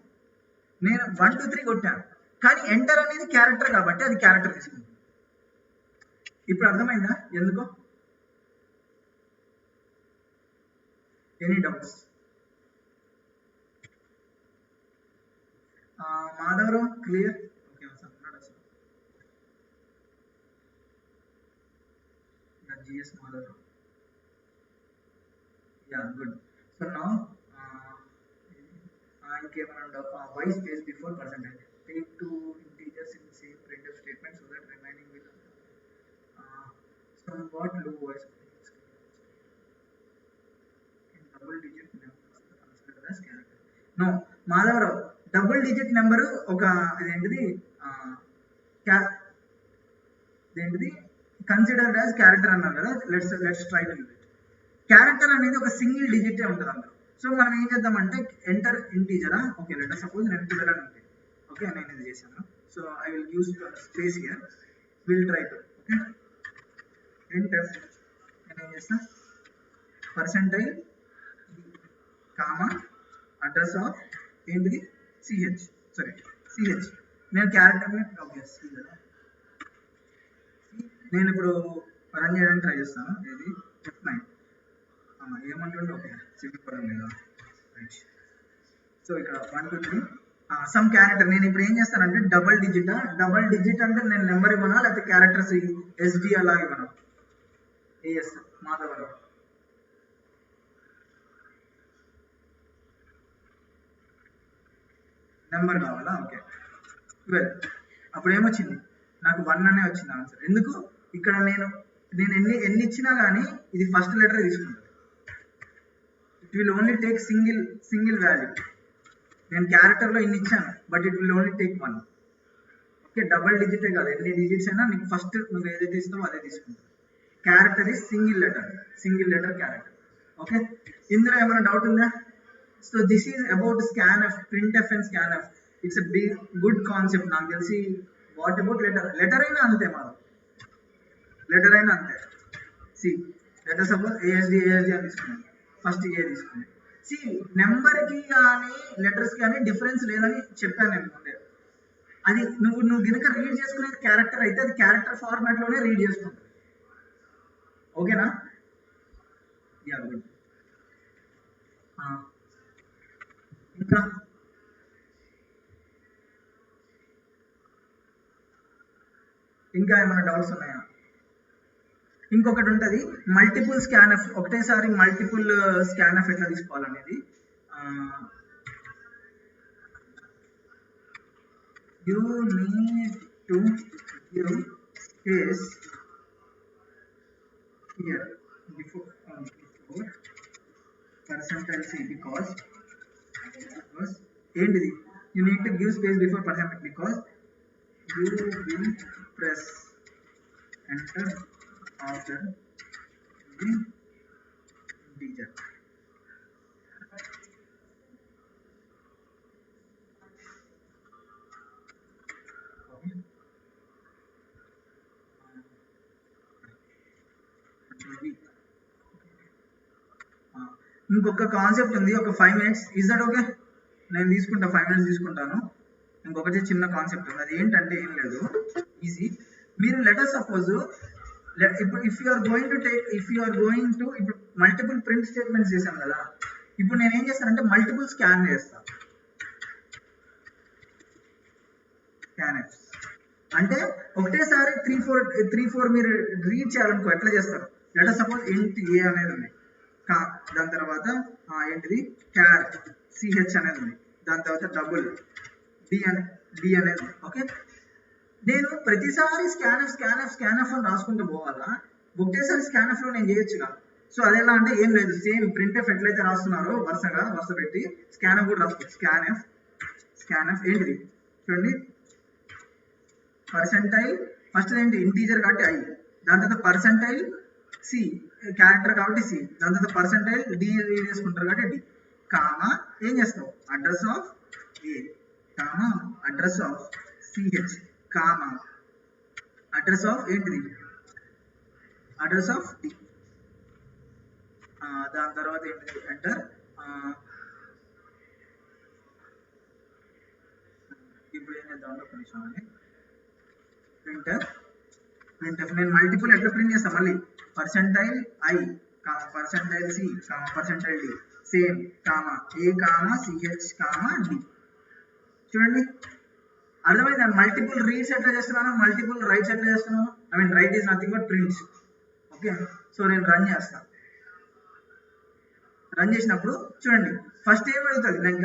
నేను 1 2 3 కొట్టాను. కానీ ఎంటర్ అనేది క్యారెక్టర్ కాబట్టి అది క్యారెక్టర్ తీసుకుంది. ఇప్పుడు అర్థమైందా ఎందుకో? Any doubts? Madhavarao clear? Okay GS Madhav. Yeah, good. So now, y space before percentage. Take two integers in the same printf statement so that remaining will somewhat low voice in double digit numbers considered as character. No, Madhav, double digit number oka identidi considered as character అన్నారు కదా. Let's try to use it. Character అనేది ఒక సింగిల్ డిజిటే ఉంటుంది అందులో. సో మనం ఏం చేద్దామంటే ఎంటర్ ఇంటీజరా, ఓకే లెట్ సపోజ్ నేను ఇంటీజర్ అని ఉంది. ఓకే, నేను ఇది చేశాను. So I will use space here, will try to. Okay, printf నేను ఏం చేస్తా, పర్సెంటైల్ కామా అడ్రస్ ఆఫ్ ఏంటిది సిహెచ్ నేను క్యారెక్టర్ని సి కదా. నేను ఇప్పుడు రన్ చేయడానికి ట్రై చేస్తాను. ఇది F9 ఏమంటుండే, ఓకే సిగ్గుపడం లేదా. సో ఇక్కడ 1 2 3 సమ్ క్యారెక్టర్. నేను ఇప్పుడు ఏం చేస్తానంటే డబల్ డిజిట్ అంటే నేను నెంబర్ ఇవ్వనా లేకపోతే క్యారెక్టర్స్ SD అలా ఇవ్వనా? ఏఎస్ మాధవరావు నెంబర్ కావాలా? ఓకే 12. అప్పుడు ఏమొచ్చింది, నాకు 1 అనే వచ్చింది ఆన్సర్. ఎందుకు? ఇక్కడ నేను ఎన్ని ఇచ్చినా కానీ ఇది ఫస్ట్ లెటర్ తీసుకుంటాను. It will only take single value. నేను క్యారెక్టర్లో ఇన్ని ఇచ్చాను, but it will only take 1. Okay, double డిజిటే కాదు, ఎన్ని డిజిట్స్ అయినా నీకు ఫస్ట్ నువ్వు ఏదైతే ఇస్తావో అదే తీసుకుంటావు. Character is single letter character. Okay, ఇందులో ఏమైనా డౌట్ ఉందా? So this is about scanf, printf and scanf. It's a big good concept నాకు తెలిసి. వాట్ అబౌట్ లెటర్ అయినా అంతే, లెటర్ అయినా అంతే. సి లెటర్ సపోజ్ ASD అని తీసుకున్నాను, ఫస్ట్ ఏ తీసుకున్నాను. సి నెంబర్కి కానీ లెటర్స్ కానీ డిఫరెన్స్ లేదని చెప్పాను నేను ముందే. అది నువ్వు గినక రీడ్ చేసుకునేది క్యారెక్టర్ అయితే అది క్యారెక్టర్ ఫార్మాట్లోనే రీడ్ చేసుకుంటుంది. ఓకేనా? Yeah good. ఇంకా ఏమైనా డౌట్స్ ఉన్నాయా? ఇంకొకటి ఉంటుంది మల్టిపుల్ స్కాన్ఎఫ్. ఒకటేసారి మల్టిపుల్ స్కాన్ఎఫ్ ఎట్లా తీసుకోవాలనేది. You need to give space here before percentile C because ఏంటిది you need to give space before percentile because you will press enter after the integer. ఇంకొక కాన్సెప్ట్ ఉంది, ఒక 5 minutes. Is that okay? నేను తీసుకుంటా, 5 minutes తీసుకుంటాను. ఇంకొకటి చిన్న కాన్సెప్ట్ ఉంది, అది ఏంటంటే ఏం లేదు, ఈజీ. మీరు లెటర్ సపోజ్ ఇప్పుడు if you are going to ఇప్పుడు మల్టిపుల్ ప్రింట్ స్టేట్మెంట్స్ చేశాను కదా, ఇప్పుడు నేను ఏం చేస్తానంటే మల్టిపుల్ స్కాన్ చేస్తాను. స్కాన్ఎఫ్ అంటే ఒకటేసారి 3-4 మీరు రీడ్ చేయాలనుకో ఎట్లా చేస్తారు? లెటర్ సపోజ్ ఇంట్ ఏ అనేది ఉంది, దాని తర్వాత ఏంటిది క్యార్ సిహెచ్ అనేది ఉంది, దాని తర్వాత డబుల్ డి అనేది. ఓకే, నేను ప్రతిసారి స్కాన్ఎఫ్ అని రాసుకుంటూ పోవాలా? ఒకటేసారి స్కాన్ఎఫ్ లో నేను చేయొచ్చుగా. సో అదేలా అంటే ఏం లేదు, సేమ్ ప్రింట్ఎఫ్ ఎట్లయితే రాస్తున్నారో వరుస పెట్టి స్కాన్ఎఫ్ కూడా రాసుకోవచ్చు. స్కాన్ఎఫ్ ఏంటిది చూడండి, పర్సెంటైల్ ఫస్ట్ ఏంటి ఇంటీజర్ కాబట్టి ఐ, దాని తర్వాత పర్సెంటైల్ సి క్యారెక్టర్ కాబట్టి సి, దాని తర్వాత పర్సెంటైల్ డి రీడ్ చేసుకుంటారు కాబట్టి డి, కామా ఏం చేస్తావు address of A, comma address of CH, comma address of ఏంటిది అడ్రస్ ఆఫ్ డి, దాని తర్వాత ఏంటిది ఎంటర్. ఇప్పుడు ఏం చేద్దాం అంటే కొంచెం అని ప్రింట్ఎఫ్ నేను మల్టిపుల్ ఎట్లా ప్రింట్ చేస్తాను మళ్ళీ, percentile I comma percentile C comma percentile D same comma A comma CH comma D. చూడండి అర్థమైంది? మల్టిపుల్ రీడ్స్ ఎట్లా చేస్తున్నాను, మల్టిపుల్ రైట్స్ ఎట్లా చేస్తున్నాను. I mean right is nothing but prints. Okay, so నేను రన్ చేస్తాను. రన్ చేసినప్పుడు చూడండి ఫస్ట్ ఏం అడుగుతుంది, నేను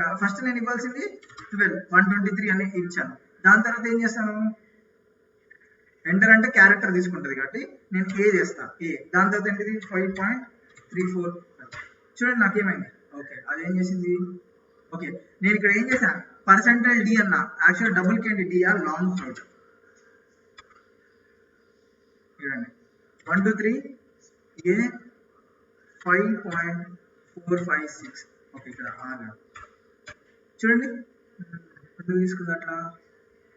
ఇవ్వాల్సింది 123 అని ఇచ్చాను. దాని తర్వాత ఏం చేస్తాను, ఎంటర్ అంటే క్యారెక్టర్ తీసుకుంటుంది కాబట్టి నేను ఏ చేస్తాను ఏ, దాని తర్వాత ఏంటిది 5.34. చూడండి నాకేమైంది, ఓకే అదేం చేసింది. ఓకే నేను ఇక్కడ ఏం చేశాను, పర్సెంటైల్ డి అన్న, యాక్చువల్ డబుల్ కేంటి డి ఆర్ లాంగ్ ఫ్లోట్. చూడండి 123 ఏ 5.456. ఓకే ఇక్కడ ఆగా చూడండి తీసుకుంది అట్లా.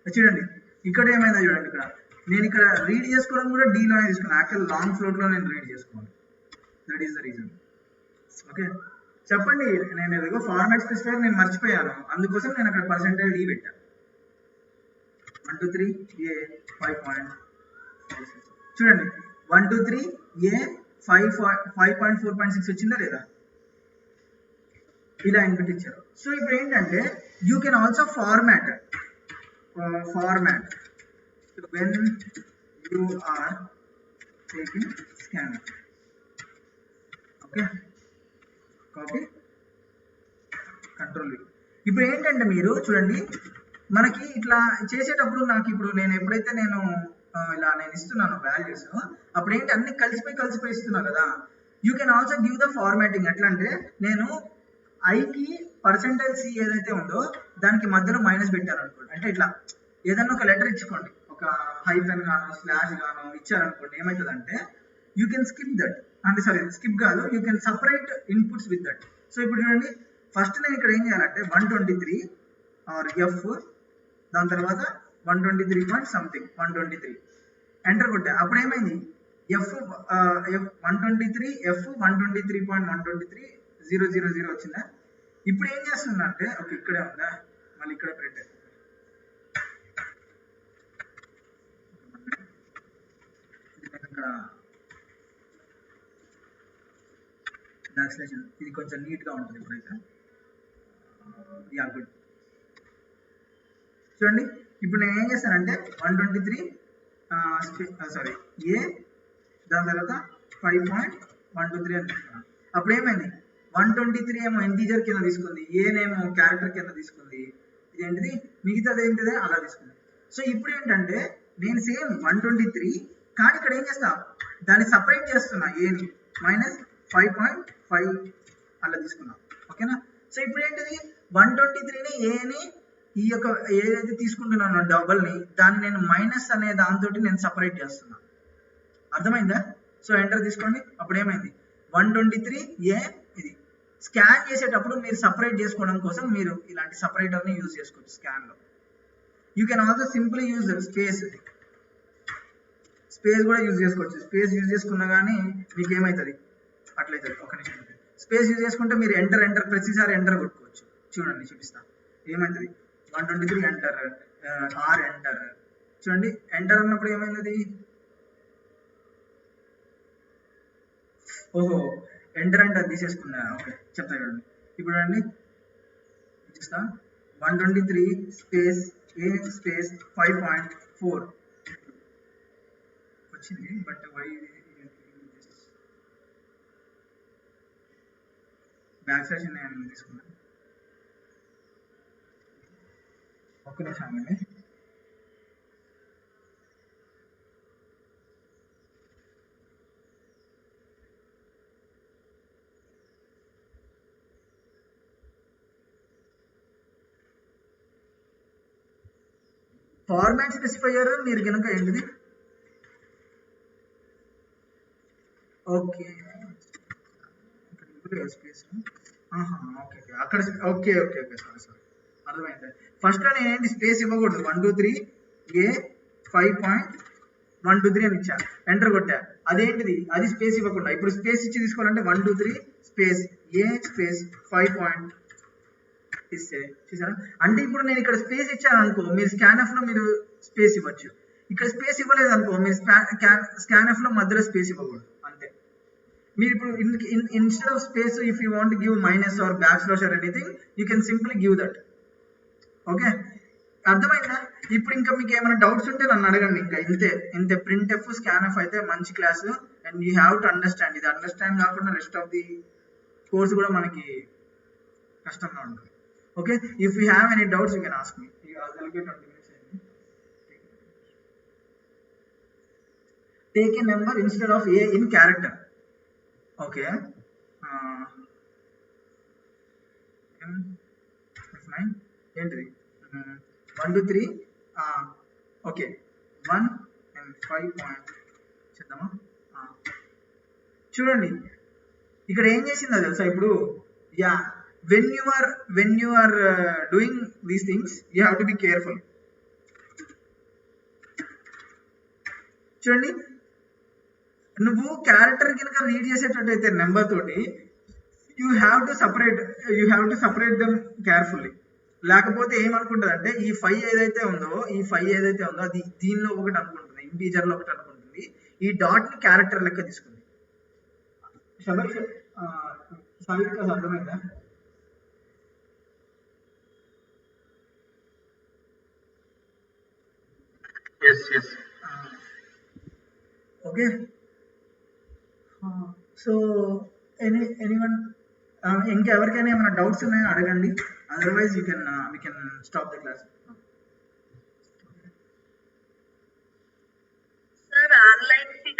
చూడండి ఇక్కడ ఏమైందో చూడండి, ఇక్కడ నేను ఇక్కడ రీడ్ చేసుకోవడం కూడా డీలోనే తీసుకున్నాను, యాక్చువల్ లాంగ్ ఫ్లోట్ లో నేను రీడ్ చేసుకోవాలి. That is the reason. Okay చెప్పండి, నేను ఏదో ఫార్మాట్ స్పెసిఫైర్ నేను మర్చిపోయాను, అందుకోసం నేను అక్కడ పర్సెంటైల్ డి పెట్టాను. 123 ఏ 5.46. చూడండి 123 ఏ 5.4.6 వచ్చిందా లేదా, ఇలా ఇన్పుట్ ఇచ్చారు. సో ఇప్పుడు ఏంటంటే you can also format when you are taking scan. Okay copy control. ఇప్పుడు ఏంటంటే మీరు చూడండి మనకి ఇట్లా చేసేటప్పుడు నాకు ఇప్పుడు నేను ఎప్పుడైతే నేను ఇలా నేను ఇస్తున్నాను వాల్యూస్, అప్పుడు ఏంటి అన్ని కలిసిపోయి ఇస్తున్నా కదా. You can also give the formatting. ఎట్లా అంటే నేను ఐకి పర్సెంటైల్ సి ఏదైతే ఉందో దానికి మధ్యలో మైనస్ పెట్టాను అనుకోండి, అంటే ఇట్లా ఏదన్నా ఒక లెటర్ ఇచ్చుకోండి, ఒక హైఫెన్ గానో స్లాష్ గానో ఇచ్చారనుకోండి, ఏమవుతుందంటే యూ కెన్ స్కిప్ దట్, అంటే సారీ స్కిప్ కాదు, you can separate inputs with that. So ఇప్పుడు చూడండి ఫస్ట్ నేను ఇక్కడ ఏం చేయాలంటే 123 ఆర్ ఎఫ్, దాని తర్వాత 123 పాయింట్ సంథింగ్ 123 ఎంటర్ కొట్టా. అప్పుడు ఏమైంది ఎఫ్ 123 ఎఫ్ 123.123.000 వచ్చిందా. ఇప్పుడు ఏం చేస్తున్నా అంటే ఓకే ఇక్కడే ఉందా, మళ్ళీ ఇక్కడ ప్రింట్ ఇక్కడ డాక్స్లేషన్ ఇది కొంచెం నీట్ గా ఉంటుంది ఇప్పుడైతే. Yeah good. చూడండి ఇప్పుడు నేను ఏం చేస్తానంటే 123 సారీ ఏ దాని తర్వాత 5.123 అని తీసుకున్నాను. అప్పుడు ఏమైంది 123 ఏమో ఇంటీజర్ కింద తీసుకుంది, ఏనేమో క్యారెక్టర్ కింద తీసుకుంది, ఇదేంటిది మిగతాది ఏంటిదే అలా తీసుకుంది. సో ఇప్పుడు ఏంటంటే నేను సేమ్ 123 కానీ ఇక్కడ ఏం చేస్తా దాన్ని సపరేట్ చేస్తున్నా ఏని -5.5 అలా తీసుకున్నాం. ఓకేనా? సో ఇప్పుడు ఏంటిది 123ని ఏని ఈ యొక్క ఏదైతే తీసుకుంటున్నానో డబల్ని దాన్ని నేను మైనస్ అనే దాంతో నేను సపరేట్ చేస్తున్నా. అర్థమైందా? సో ఎంటర్ తీసుకోండి. అప్పుడు ఏమైంది 123 ఏ ఇది స్కాన్ చేసేటప్పుడు మీరు సపరేట్ చేసుకోవడం కోసం మీరు ఇలాంటి సపరేటర్ని యూజ్ చేసుకోవచ్చు స్కాన్లో. You can also simply use space కూడా యూజ్ చేసుకోవచ్చు. స్పేస్ యూజ్ చేసుకున్నా కానీ మీకు ఏమవుతుంది అట్లయితుంది. ఒక నిమిషం. స్పేస్ యూజ్ చేసుకుంటే మీరు ఎంటర్ ప్రతిసారి ఎంటర్ కొట్టుకోవచ్చు. చూడండి చూపిస్తా ఏమవుతుంది. 123 ఎంటర్ ఆర్ ఎంటర్ చూడండి. ఎంటర్ అన్నప్పుడు ఏమైంది? ఓహో ఎంటర్ అంటే తీసేసుకున్నా. ఓకే చెప్తా చూడండి. ఇప్పుడు చూడండి చూస్తా 123 స్పేస్ ఏ స్పేస్ 5.4 వచ్చింది. బట్ వై బ్యాక్ స్లాష్ నేను తీసుకున్నాను. ఒక్క నిమిషం అండి. ఫార్మాట్ స్పెసిఫైయర్ మీరు కనుక ఏంటిది ఓకే స్పేస్ ఓకే అక్కడ ఓకే సారీ అర్థమైంది. ఫస్ట్ లో నేనేంటి స్పేస్ ఇవ్వకూడదు. 123 ఏ 5.123 అని ఇచ్చా. ఎంటర్ కొట్టా. అదేంటిది అది స్పేస్ ఇవ్వకుండా ఇప్పుడు స్పేస్ ఇచ్చి తీసుకోవాలంటే 123 స్పేస్ ఏ స్పేస్ 5. ఇస్తే చూసారా? అంటే ఇప్పుడు నేను ఇక్కడ స్పేస్ ఇచ్చాను అనుకో మీరు స్కాన్ఎఫ్ లో మీరు స్పేస్ ఇవ్వచ్చు. ఇక్కడ స్పేస్ ఇవ్వలేదు అనుకో మీరు స్కాన్ఎఫ్ లో మధ్యలో స్పేస్ ఇవ్వకూడదు. అంతే. మీరు ఇప్పుడు instead of space if you want give minus or backslash or anything you can simply give that. Okay అర్థమైందా? ఇప్పుడు ఇంకా మీకు ఏమైనా డౌట్స్ ఉంటే నన్ను అడగండి. ఇంకా ఇంతే ప్రింట్ఎఫ్ స్కాన్ఎఫ్ అయితే మంచి class and you have to understand. ఇది అండర్స్టాండ్ కాకుండా రెస్ట్ ఆఫ్ ది కోర్స్ కూడా మనకి కష్టంగా ఉంటుంది. Okay, if you have any doubts you can ask me. I'll get 20 minutes. Take a number instead of a in character. Okay. F9 entry 1 2 3 okay 1 and 5 point చేద్దామా? చూడండి ఇక్కడ ఏం చేసిందో తెలుసా ఇప్పుడు yeah when you are doing these things you have to be careful. చూడండి నువ్వు క్యారెక్టర్ కనుక రీడ్ చేసేటట్టయితే నెంబర్ తోటి you have to separate them carefully. లేకపోతే ఏమనుకుంటుంది అంటే ఈ 5 ఏదైతే ఉందో అది దీనిలో ఒకటి అనుకుంటుంది, ఇంటీజర్ లో ఒకటి అనుకుంటుంది. ఈ డాట్ ని క్యారెక్టర్ లెక్క తీసుకుంది. అర్థమైందా? yes okay so anyone ఇంకా ఎవరికైనా ఏమైనా డౌట్స్ ఉన్నాయో అడగండి. Otherwise we can stop the class. Sir, online fee